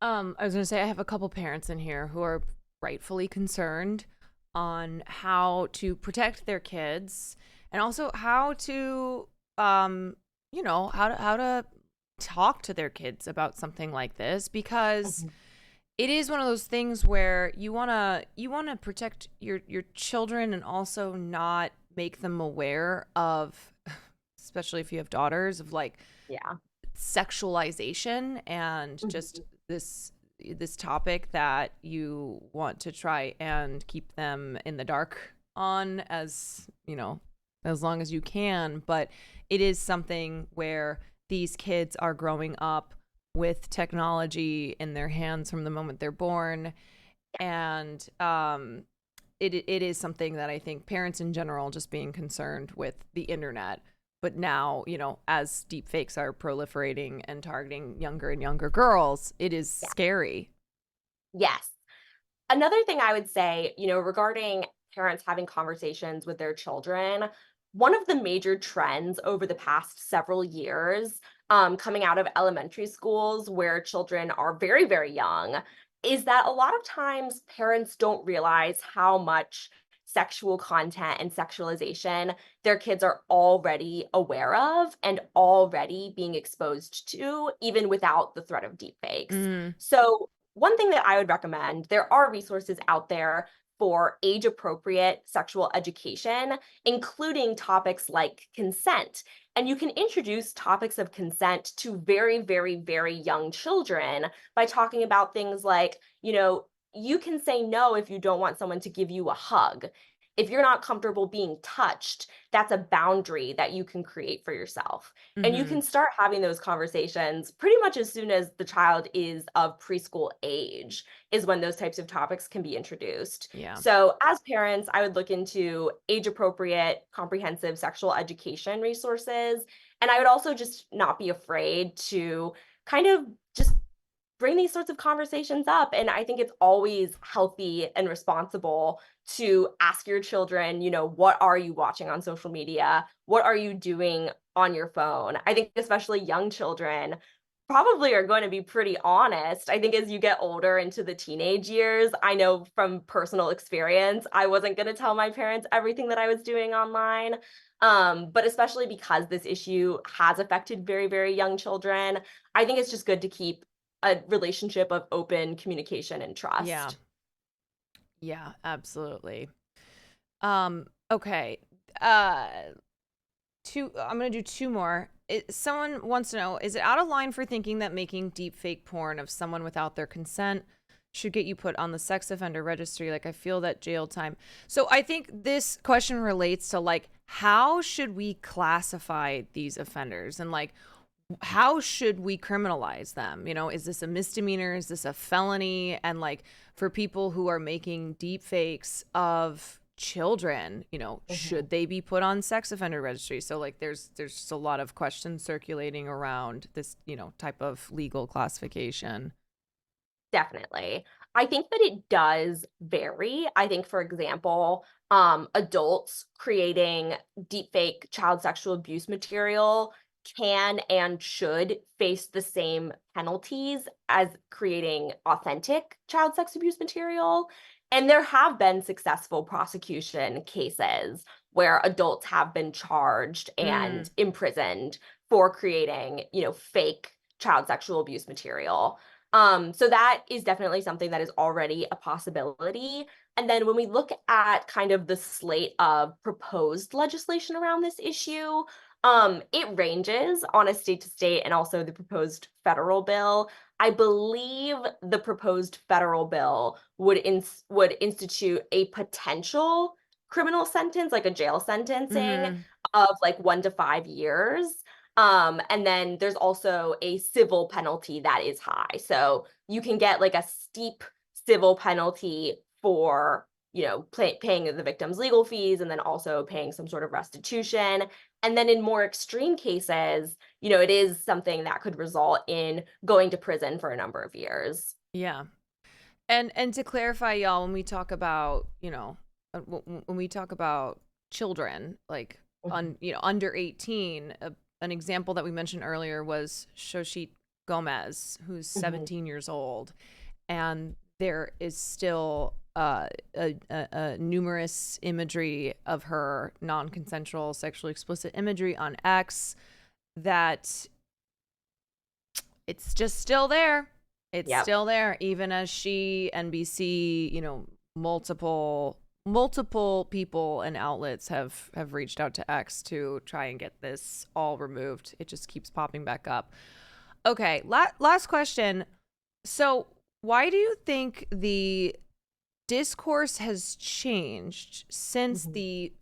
I was going to say, I have a couple parents in here who are rightfully concerned on how to protect their kids and also how to, you know, how to talk to their kids about something like this, because it is one of those things where you want to protect your children and also not make them aware of, especially if you have daughters, of like sexualization and just this topic that you want to try and keep them in the dark on, as you know, as long as you can. But it is something where these kids are growing up with technology in their hands from the moment they're born, and it is something that I think parents in general, just being concerned with the internet. But now, you know, as deepfakes are proliferating and targeting younger and younger girls, it is scary.
Yes. Another thing I would say, you know, regarding parents having conversations with their children, one of the major trends over the past several years, coming out of elementary schools where children are very, very young, is that a lot of times parents don't realize how much sexual content and sexualization their kids are already aware of and already being exposed to, even without the threat of deepfakes. So, one thing that I would recommend, there are resources out there for age appropriate sexual education, including topics like consent. And you can introduce topics of consent to very, very, very young children by talking about things like, you know, you can say no if you don't want someone to give you a hug. If you're not comfortable being touched, that's a boundary that you can create for yourself. And you can start having those conversations pretty much as soon as the child is of preschool age, is when those types of topics can be introduced.
Yeah.
So, as parents, I would look into age appropriate, comprehensive sexual education resources. And I would also just not be afraid to kind of just bring these sorts of conversations up. And I think it's always healthy and responsible to ask your children, you know, what are you watching on social media? What are you doing on your phone? I think especially young children probably are going to be pretty honest. I think as you get older into the teenage years, I know from personal experience, I wasn't going to tell my parents everything that I was doing online. But especially because this issue has affected very, very young children, I think it's just good to keep a relationship of open communication and trust.
Yeah. Yeah, absolutely. Okay. I'm gonna do two more. Someone wants to know, is it out of line for thinking that making deepfake porn of someone without their consent should get you put on the sex offender registry? Like, I feel that jail time. So I think this question relates to, like, how should we classify these offenders, and like, how should we criminalize them? You know, is this a misdemeanor? Is this a felony? And like, for people who are making deep fakes of children, you know, should they be put on sex offender registry? So like, there's just a lot of questions circulating around this, you know, type of legal classification.
Definitely. I think that it does vary. I think, for example, adults creating deepfake child sexual abuse material can and should face the same penalties as creating authentic child sex abuse material. And there have been successful prosecution cases where adults have been charged and imprisoned for creating, you know, fake child sexual abuse material. So that is definitely something that is already a possibility. And then when we look at kind of the slate of proposed legislation around this issue, it ranges on a state to state and also the proposed federal bill. I believe the proposed federal bill would institute a potential criminal sentence, like a jail sentencing of like 1 to 5 years. And then there's also a civil penalty that is high. So you can get like a steep civil penalty for, you know, paying the victim's legal fees and then also paying some sort of restitution. And then in more extreme cases, you know, it is something that could result in going to prison for a number of years.
Yeah. And to clarify, y'all, when we talk about, you know, when we talk about children, like you know, under 18, an example that we mentioned earlier was Shoshit Gomez, who's 17 years old, and there is still numerous imagery of her non-consensual sexually explicit imagery on X that it's just still there. It's still there, even as NBC, you know, multiple people and outlets have reached out to X to try and get this all removed. It just keeps popping back up. Okay, last question. So, why do you think the discourse has changed since the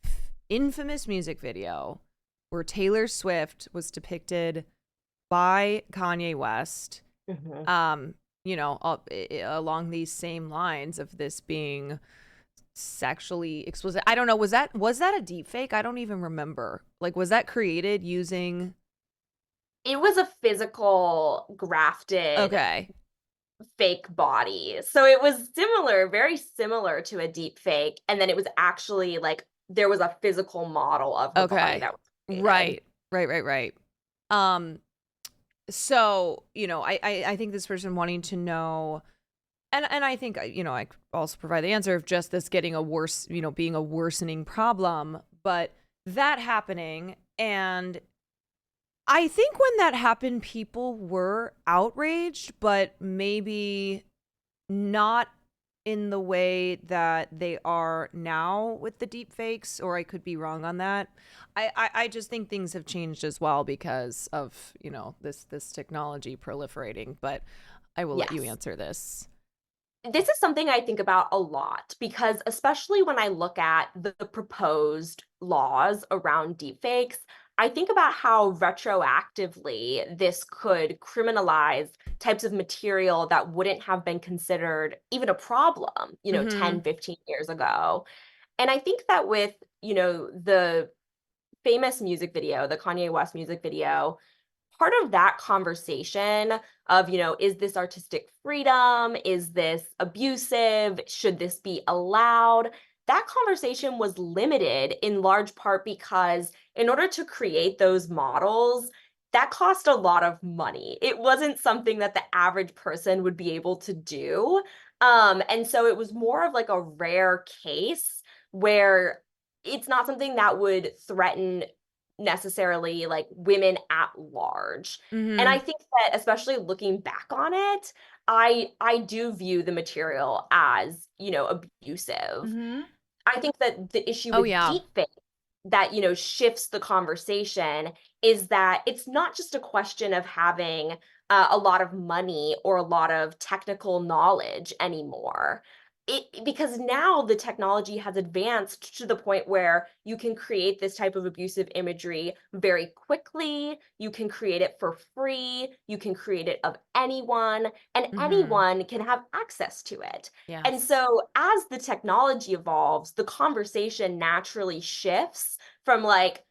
infamous music video where Taylor Swift was depicted by Kanye West, you know, along these same lines of this being sexually explicit? I don't know. Was that a deep fake? I don't even remember. Like, was that created using?
It was a physical grafted
Okay.
fake body. So it was similar, very similar to a deep fake. And then it was actually like there was a physical model of her body
Okay.
that was created.
Right. So, you know, I think this person wanting to know, and I think, you know, I could also provide the answer of just this getting a worse, you know, being a worsening problem, but that happening. And I think when that happened, people were outraged, but maybe not in the way that they are now with the deep fakes, or I could be wrong on that. I just think things have changed as well because of, you know, this technology proliferating, but I will let you
Yes.
answer this.
This is something I think about a lot because, especially when I look at the proposed laws around deepfakes, I think about how retroactively this could criminalize types of material that wouldn't have been considered even a problem, you know,
Mm-hmm.
10, 15 years ago. And I think that with, you know, the famous music video, the Kanye West music video, part of that conversation of, you know, is this artistic freedom? Is this abusive? Should this be allowed? That conversation was limited in large part because in order to create those models, that cost a lot of money. It wasn't something that the average person would be able to do. And so it was more of like a rare case where it's not something that would threaten necessarily like women at large. And
Mm-hmm.
I think that especially looking back on it, I do view the material as, you know, abusive.
Mm-hmm.
I think that the issue
Oh
with
yeah.
deepfake that, you know, shifts the conversation is that it's not just a question of having a lot of money or a lot of technical knowledge anymore. Because now the technology has advanced to the point where you can create this type of abusive imagery very quickly. You can create it for free. You can create it of anyone, and
Mm-hmm.
anyone can have access to it. And
Yes.
so, as the technology evolves, the conversation naturally shifts from like,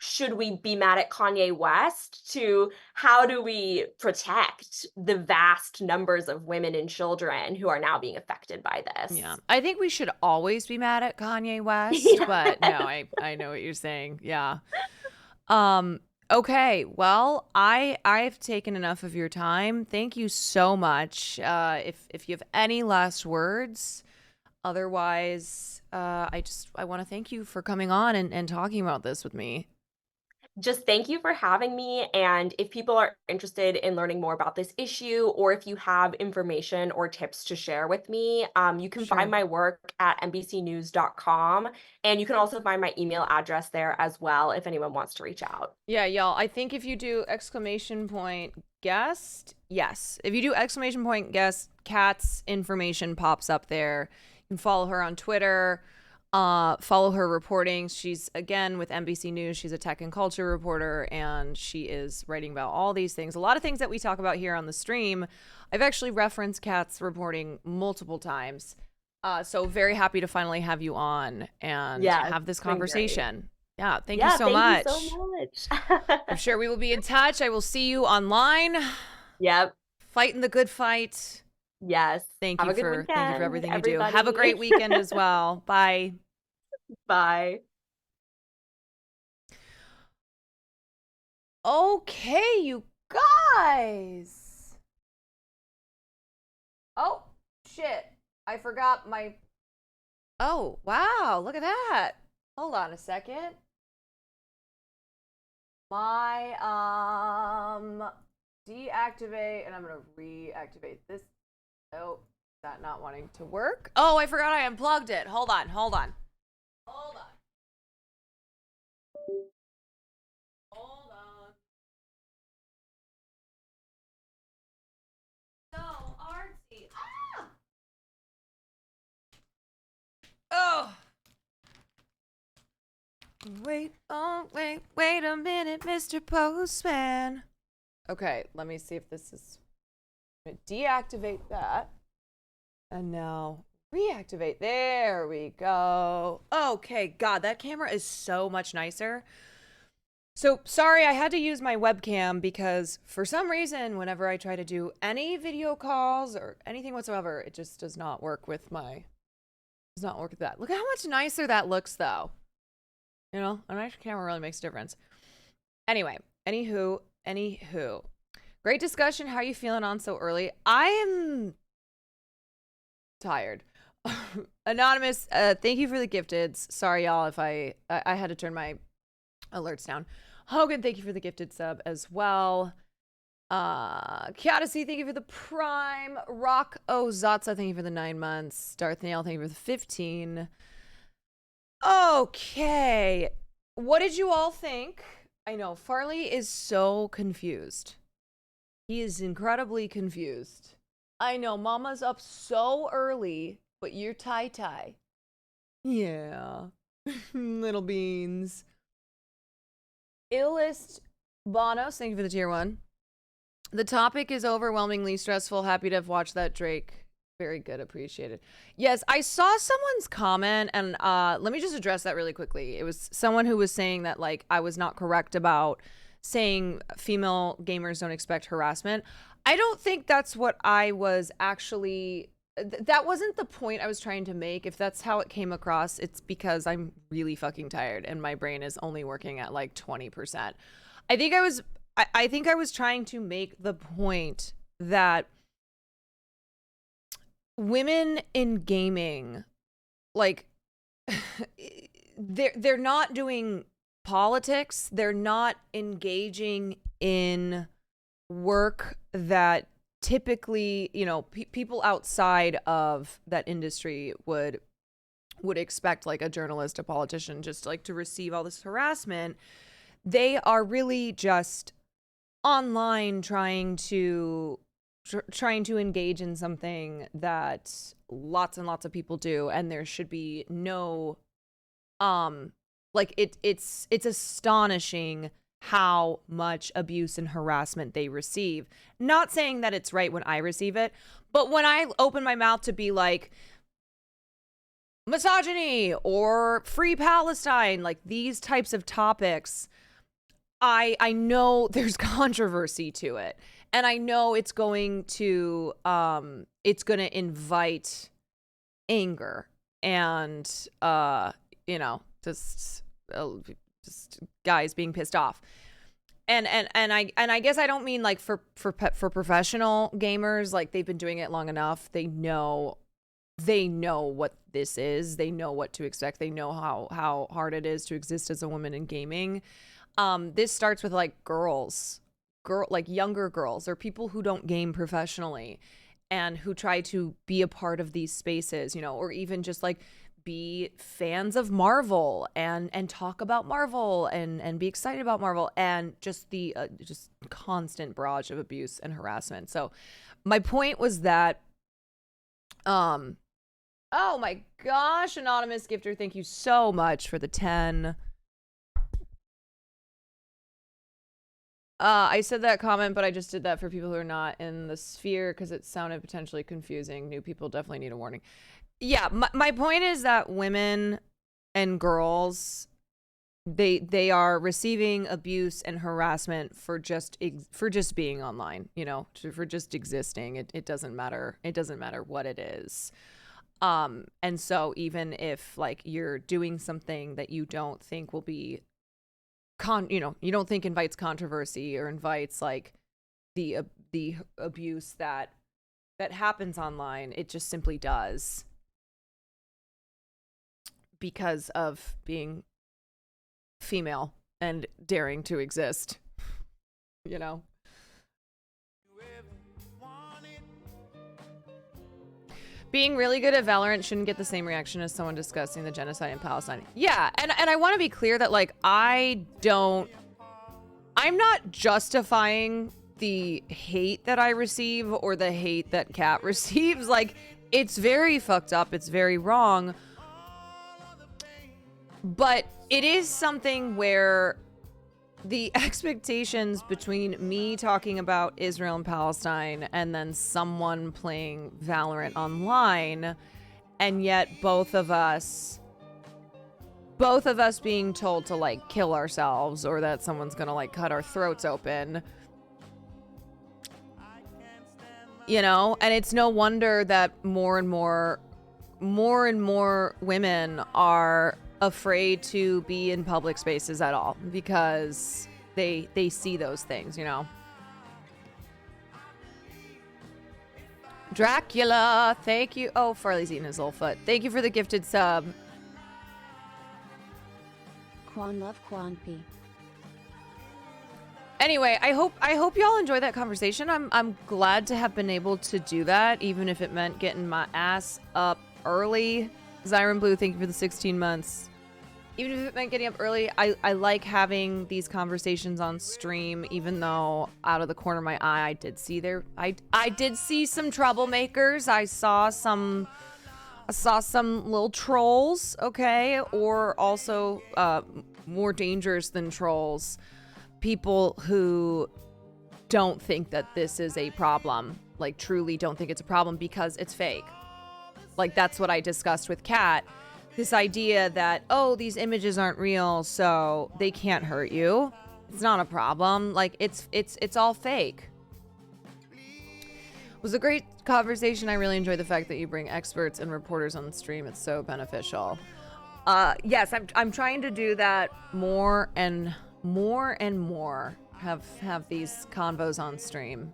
should we be mad at Kanye West to how do we protect the vast numbers of women and children who are now being affected by
Yeah.
this?
I think we should always be mad at Kanye West,
Yeah.
but no, I know what you're saying. Yeah. Um, okay. Well, I've taken enough of your time. Thank you so much. If you have any last words, otherwise, I want to thank you for coming on and talking about this with me.
Just thank you for having me. And if people are interested in learning more about this issue, or if you have information or tips to share with me, you can find
Sure.
my work at nbcnews.com. And you can also find my email address there as well if anyone wants to reach out.
Yeah, y'all. I think if you do exclamation point guest, yes. If you do exclamation point guest, Kat's information pops up there. You can follow her on Twitter. Follow her reporting. She's again with NBC News. She's a tech and culture reporter, and she is writing about all these things. A lot of things that we talk about here on the stream. I've actually referenced Kat's reporting multiple times. So very happy to finally have you on and
Yes,
have this
it's been great.
conversation. Yeah, thank you
Yeah,
so
thank you
much.
so much.
I'm sure we will be in touch. I will see you online.
Yep.
Fighting the good fight.
Yes.
Thank
Have
you
a good
for
weekend,
everything you do. Have a
everybody.
great weekend as well. Bye.
Bye.
Okay, you guys. Oh, shit. I forgot my. Oh, wow. Look at that. Hold on a second. My, deactivate, and I'm going to reactivate this. Oh, is that not wanting to work? Oh, I forgot I unplugged it. Hold on. Hold on. Hold on. wait, oh, wait a minute, Mr. Postman. Okay, let me see if this is... Deactivate that. And now reactivate. There we go. Okay, God, that camera is so much nicer. So, sorry, I had to use my webcam because for some reason, whenever I try to do any video calls or anything whatsoever, it just does not work with my... Does not work with that. Look at how much nicer that looks, though. You know, a nice camera really makes a difference. Anyway, anywho. Great discussion. How are you feeling on so early? I am tired. Anonymous, thank you for the gifteds. Sorry, y'all, if I had to turn my alerts down. Hogan, thank you for the gifted sub as well. Kiadasi, thank you for the prime. Rock Ozatsa, thank you for the 9 months. Darth Nail, thank you for the 15. Okay. What did you all think? I know, Farley is so confused. He is incredibly confused. I know, Mama's up so early, but you're tie-tie. Yeah. Little beans. Illest Bonos, thank you for the tier 1. The topic is overwhelmingly stressful. Happy to have watched that, Drake. Very good, appreciated. Yes, I saw someone's comment, and let me just address that really quickly. It was someone who was saying that, like, I was not correct about saying female gamers don't expect harassment. I don't think that's what I was actually... that wasn't the point I was trying to make. If that's how it came across, it's because I'm really fucking tired and my brain is only working at like 20%. I think I was trying to make the point that women in gaming, like, they're not doing politics. They're not engaging in work that typically, you know, people outside of that industry would expect, like a journalist, a politician, just like to receive all this harassment. They are really just online trying to engage in something that lots and lots of people do, and there should be no like it's astonishing how much abuse and harassment they receive. Not saying that it's right when I receive it, but when I open my mouth to be like misogyny or free Palestine, like these types of topics, I know there's controversy to it, and I know it's going to invite anger and you know, just guys being pissed off. And I guess I don't mean like for professional gamers, like they've been doing it long enough. They know what this is. They know what to expect. They know how hard it is to exist as a woman in gaming. This starts with like like younger girls or people who don't game professionally and who try to be a part of these spaces, you know, or even just like be fans of Marvel and talk about Marvel and be excited about Marvel, and just the just constant barrage of abuse and harassment. So my point was that oh my gosh, anonymous gifter, thank you so much for the 10. I said that comment, but I just did that for people who are not in the sphere because it sounded potentially confusing. New people definitely need a warning. Yeah, my point is that women and girls, they are receiving abuse and harassment for just being online, you know, for just existing. It doesn't matter. It doesn't matter what it is. And so even if like you're doing something that you don't think will be you don't think invites controversy or invites like the abuse that happens online, it just simply does because of being female and daring to exist, you know. Being really good at Valorant shouldn't get the same reaction as someone discussing the genocide in Palestine. Yeah, and I want to be clear that like I'm not justifying the hate that I receive or the hate that Kat receives. Like, it's very fucked up, it's very wrong. But it is something where the expectations between me talking about Israel and Palestine and then someone playing Valorant online, and yet both of us being told to like kill ourselves or that someone's gonna like cut our throats open, you know. And it's no wonder that more and more women are afraid to be in public spaces at all because they see those things, you know. Dracula, thank you. Oh, Farley's eating his little foot. Thank you for the gifted sub.
Quan love Quan P.
Anyway, I hope y'all enjoy that conversation. I'm glad to have been able to do that, even if it meant getting my ass up early. Zyron Blue, thank you for the 16 months. Even if it meant getting up early, I like having these conversations on stream, even though out of the corner of my eye, I did see some troublemakers. I saw some little trolls, okay? Or also more dangerous than trolls, people who don't think that this is a problem, like truly don't think it's a problem because it's fake. Like that's what I discussed with Kat. This idea that, oh, these images aren't real, so they can't hurt you. It's not a problem. Like it's all fake. It was a great conversation. I really enjoy the fact that you bring experts and reporters on the stream. It's so beneficial. Yes, I'm trying to do that more and more. Have these convos on stream.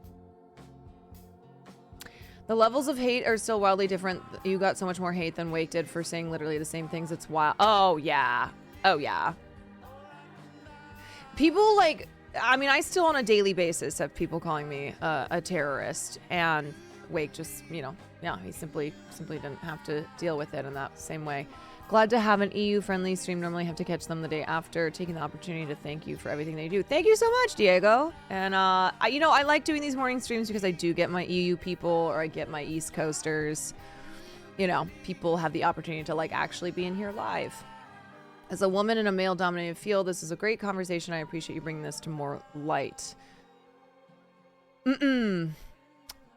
The levels of hate are still wildly different. You got so much more hate than Wake did for saying literally the same things. It's wild. Oh, yeah. Oh, yeah. People like, I mean, I still on a daily basis have people calling me a terrorist. And Wake just, you know, yeah, he simply didn't have to deal with it in that same way. Glad to have an EU-friendly stream. Normally have to catch them the day after. Taking the opportunity to thank you for everything they do. Thank you so much, Diego. And, you know, I like doing these morning streams because I do get my EU people or I get my East Coasters. You know, people have the opportunity to, like, actually be in here live. As a woman in a male-dominated field, this is a great conversation. I appreciate you bringing this to more light.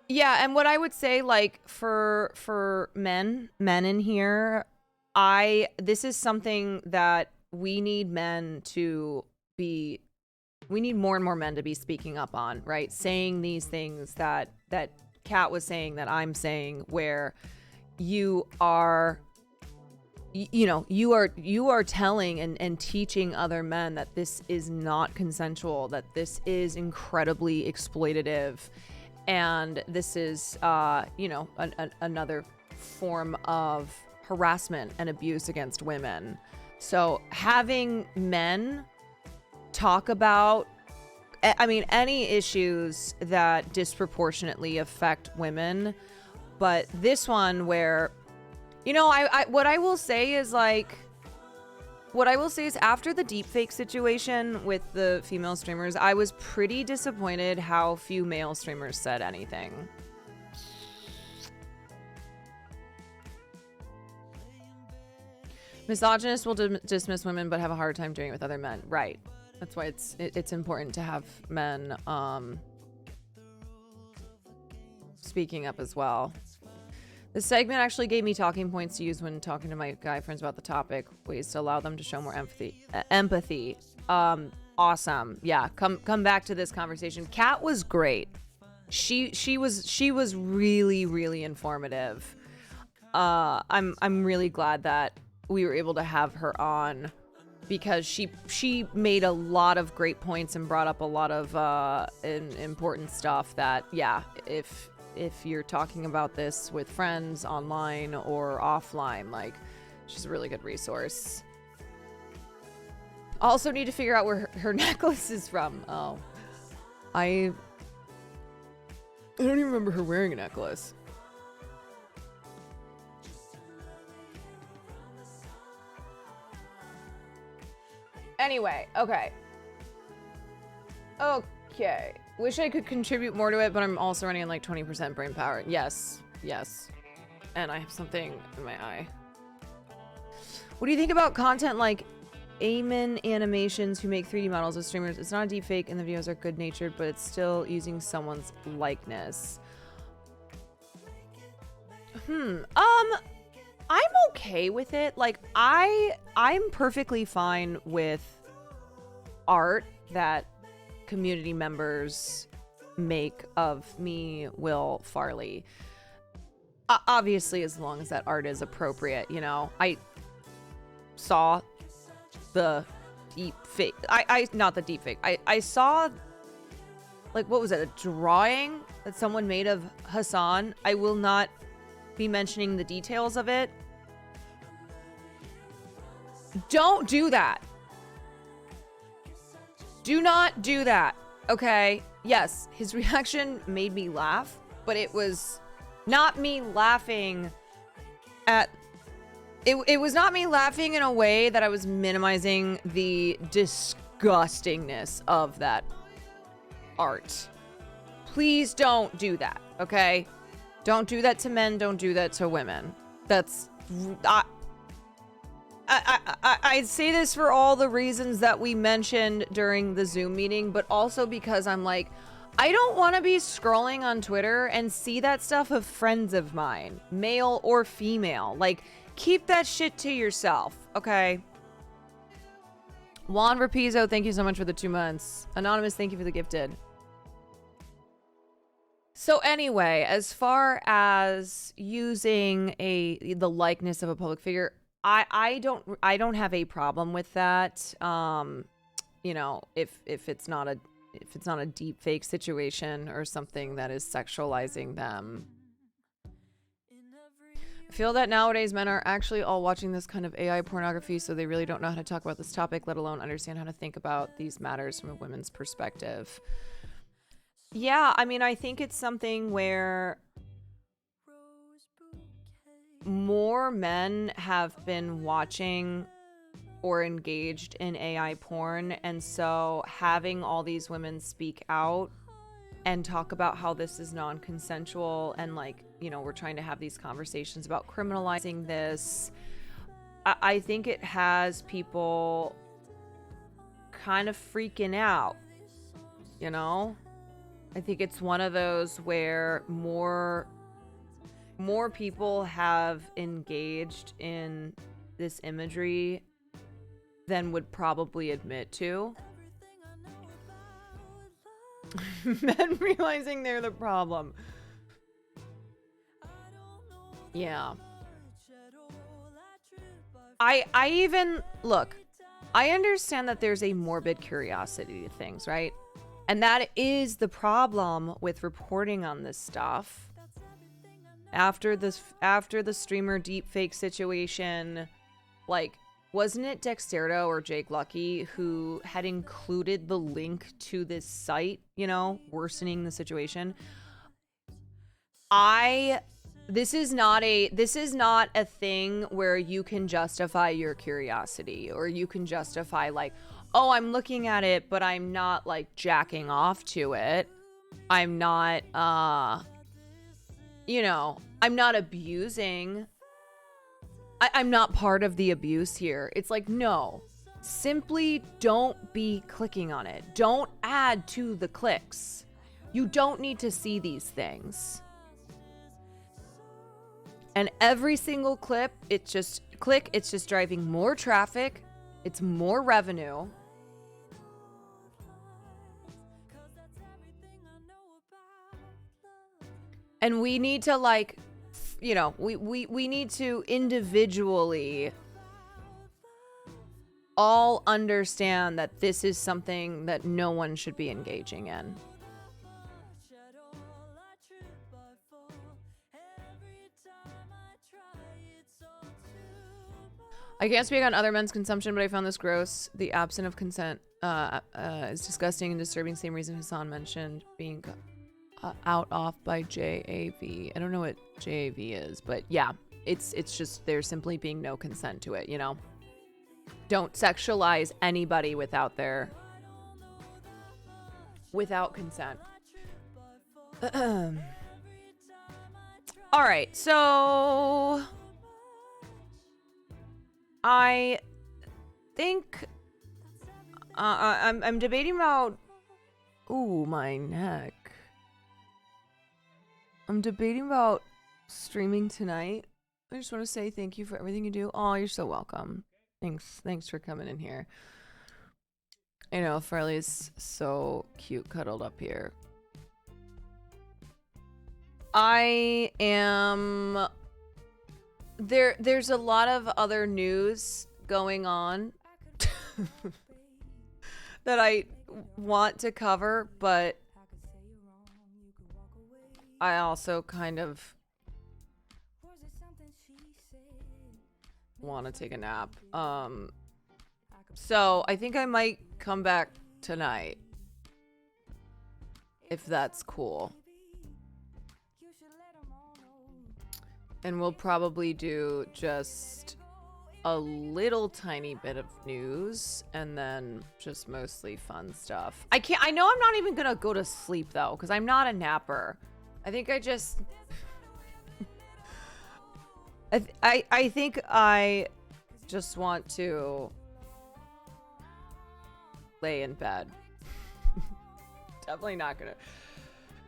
Yeah, and what I would say, like, for men in here... this is something that we need more and more men to be speaking up on, right? Saying these things that Kat was saying, that I'm saying, where you are telling and teaching other men that this is not consensual, that this is incredibly exploitative, and this is, another form of harassment and abuse against women. So having men talk about, I mean, any issues that disproportionately affect women, but this one where, you know, what I will say is after the deepfake situation with the female streamers, I was pretty disappointed how few male streamers said anything. Misogynists will dismiss women but have a hard time doing it with other men. Right. That's why it's important to have men speaking up as well. This segment actually gave me talking points to use when talking to my guy friends about the topic, ways to allow them to show more empathy. Awesome. Yeah, come back to this conversation. Kat was great. She was really, really informative. I'm really glad that we were able to have her on because she made a lot of great points and brought up a lot of important stuff that, yeah, if you're talking about this with friends online or offline, like, she's a really good resource. Also need to figure out where her necklace is from. Oh, I don't even remember her wearing a necklace. Anyway, okay. Okay. Wish I could contribute more to it, but I'm also running on like 20% brain power. Yes. Yes. And I have something in my eye. What do you think about content like Amen Animations who make 3D models of streamers? It's not a deep fake and the videos are good natured, but it's still using someone's likeness. I'm okay with it. Like I'm perfectly fine with art that community members make of me, Will Farley. Obviously, as long as that art is appropriate, you know. I saw the deep fake. Not the deep fake. I saw, like, what was it? A drawing that someone made of Hassan. I will not be mentioning the details of it. Don't do that. Do not do that. Okay. Yes, his reaction made me laugh, but it was not me laughing at it was not me laughing in a way that I was minimizing the disgustingness of that art. Please don't do that, okay? Don't do that to men, don't do that to women. That's I say this for all the reasons that we mentioned during the Zoom meeting, but also because I'm like, I don't want to be scrolling on Twitter and see that stuff of friends of mine, male or female. Like, keep that shit to yourself, okay? Juan Rapizo, thank you so much for the 2 months. Anonymous, thank you for the gifted. So anyway, as far as using the likeness of a public figure, I don't have a problem with that. You know, if it's not a deep fake situation or something that is sexualizing them. I feel that nowadays men are actually all watching this kind of AI pornography, so they really don't know how to talk about this topic, let alone understand how to think about these matters from a women's perspective. Yeah, I mean, I think it's something where more men have been watching or engaged in AI porn, and so having all these women speak out and talk about how this is non-consensual and, like, you know, we're trying to have these conversations about criminalizing this. I think it has people kind of freaking out, you know? I think it's one of those where more people have engaged in this imagery than would probably admit to. Men realizing they're the problem. Yeah. I even, look, I understand that there's a morbid curiosity to things, right? And that is the problem with reporting on this stuff. After the streamer deepfake situation, like, wasn't it Dexterdo or Jake Lucky who had included the link to this site, you know, worsening the situation? This is not a thing where you can justify your curiosity, or you can justify, like, oh, I'm looking at it, but I'm not, like, jacking off to it. I'm not, you know, I'm not abusing. I'm not part of the abuse here. It's like, no, simply don't be clicking on it. Don't add to the clicks. You don't need to see these things. And every single clip, it's just driving more traffic. It's more revenue. And we need to, like, you know, we need to individually all understand that this is something that no one should be engaging in. I can't speak on other men's consumption, but I found this gross. The absence of consent is disgusting and disturbing. Same reason Hassan mentioned being out off by JAV. I don't know what JAV is, but yeah, it's just there's simply being no consent to it, you know? Don't sexualize anybody without consent. All right, so I think I'm debating about. Ooh, my neck. I'm debating about streaming tonight. I just want to say thank you for everything you do. Oh, you're so welcome. Thanks for coming in here. I know Farley's so cute cuddled up here. I am there's a lot of other news going on that I want to cover, but I also kind of want to take a nap. So I think I might come back tonight, if that's cool. And we'll probably do just a little tiny bit of news and then just mostly fun stuff. I know I'm not even gonna go to sleep though, because I'm not a napper. I think I just I think I just want to lay in bed. Definitely not gonna.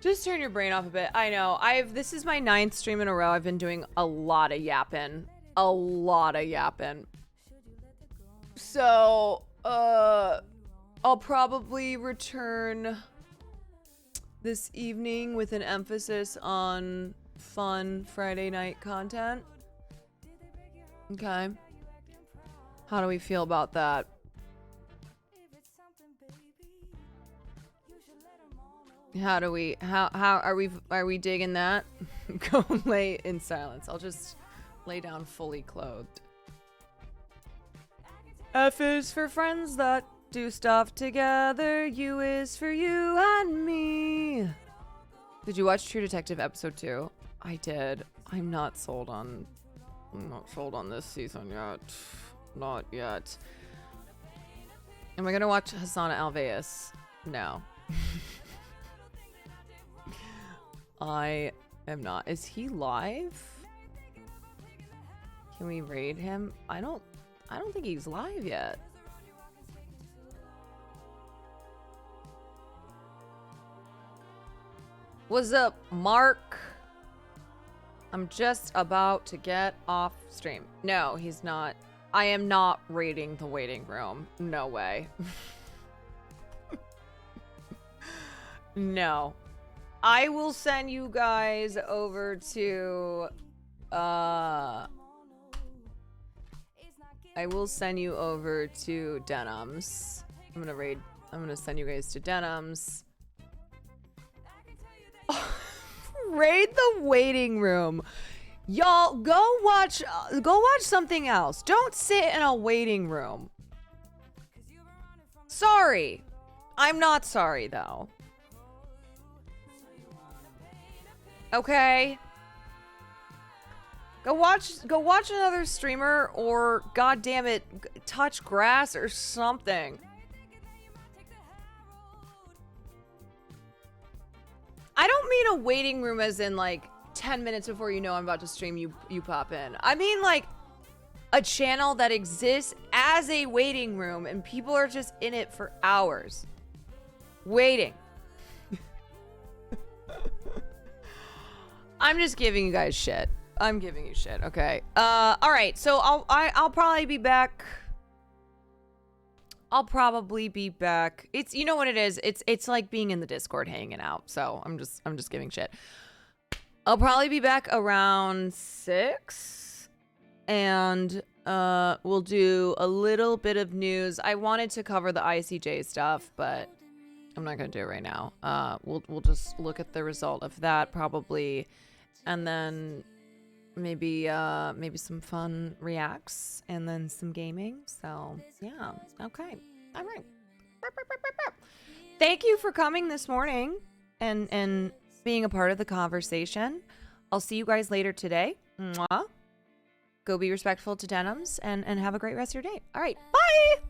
Just turn your brain off a bit. I know. This is my 9th stream in a row. I've been doing a lot of yapping. A lot of yapping. So, I'll probably return this evening with an emphasis on fun Friday night content. Okay. How do we feel about that? How are we digging that? Go lay in silence. I'll just lay down fully clothed. F is for friends that do stuff together. U is for you and me. Did you watch True Detective episode 2? I did. I'm not sold on this season yet. Not yet. Am I gonna watch Hassan Alveus? No. I am not. Is he live? Can we raid him? I don't think he's live yet. What's up, Mark? I'm just about to get off stream. No, he's not. I am not raiding the waiting room. No way. No. I will send you guys over to I will send you over to Denims. I'm gonna send you guys to Denims. Raid the waiting room. Y'all go watch something else. Don't sit in a waiting room. Sorry. I'm not sorry though. Okay. Go watch another streamer, or god damn it, touch grass or something. I don't mean a waiting room as in like 10 minutes before you know I'm about to stream, you pop in. I mean like a channel that exists as a waiting room and people are just in it for hours waiting. I'm just giving you guys shit. I'm giving you shit, okay. All right, so I'll probably be back. I'll probably be back. It's, you know what it is? It's like being in the Discord hanging out. So I'm just giving shit. I'll probably be back around 6, and we'll do a little bit of news. I wanted to cover the ICJ stuff, but I'm not gonna do it right now. We'll just look at the result of that probably, and then maybe some fun reacts, and then some gaming. So yeah, okay, all right. Thank you for coming this morning and being a part of the conversation. I'll see you guys later today. Mwah. Go be respectful to Denims and have a great rest of your day. All right, bye.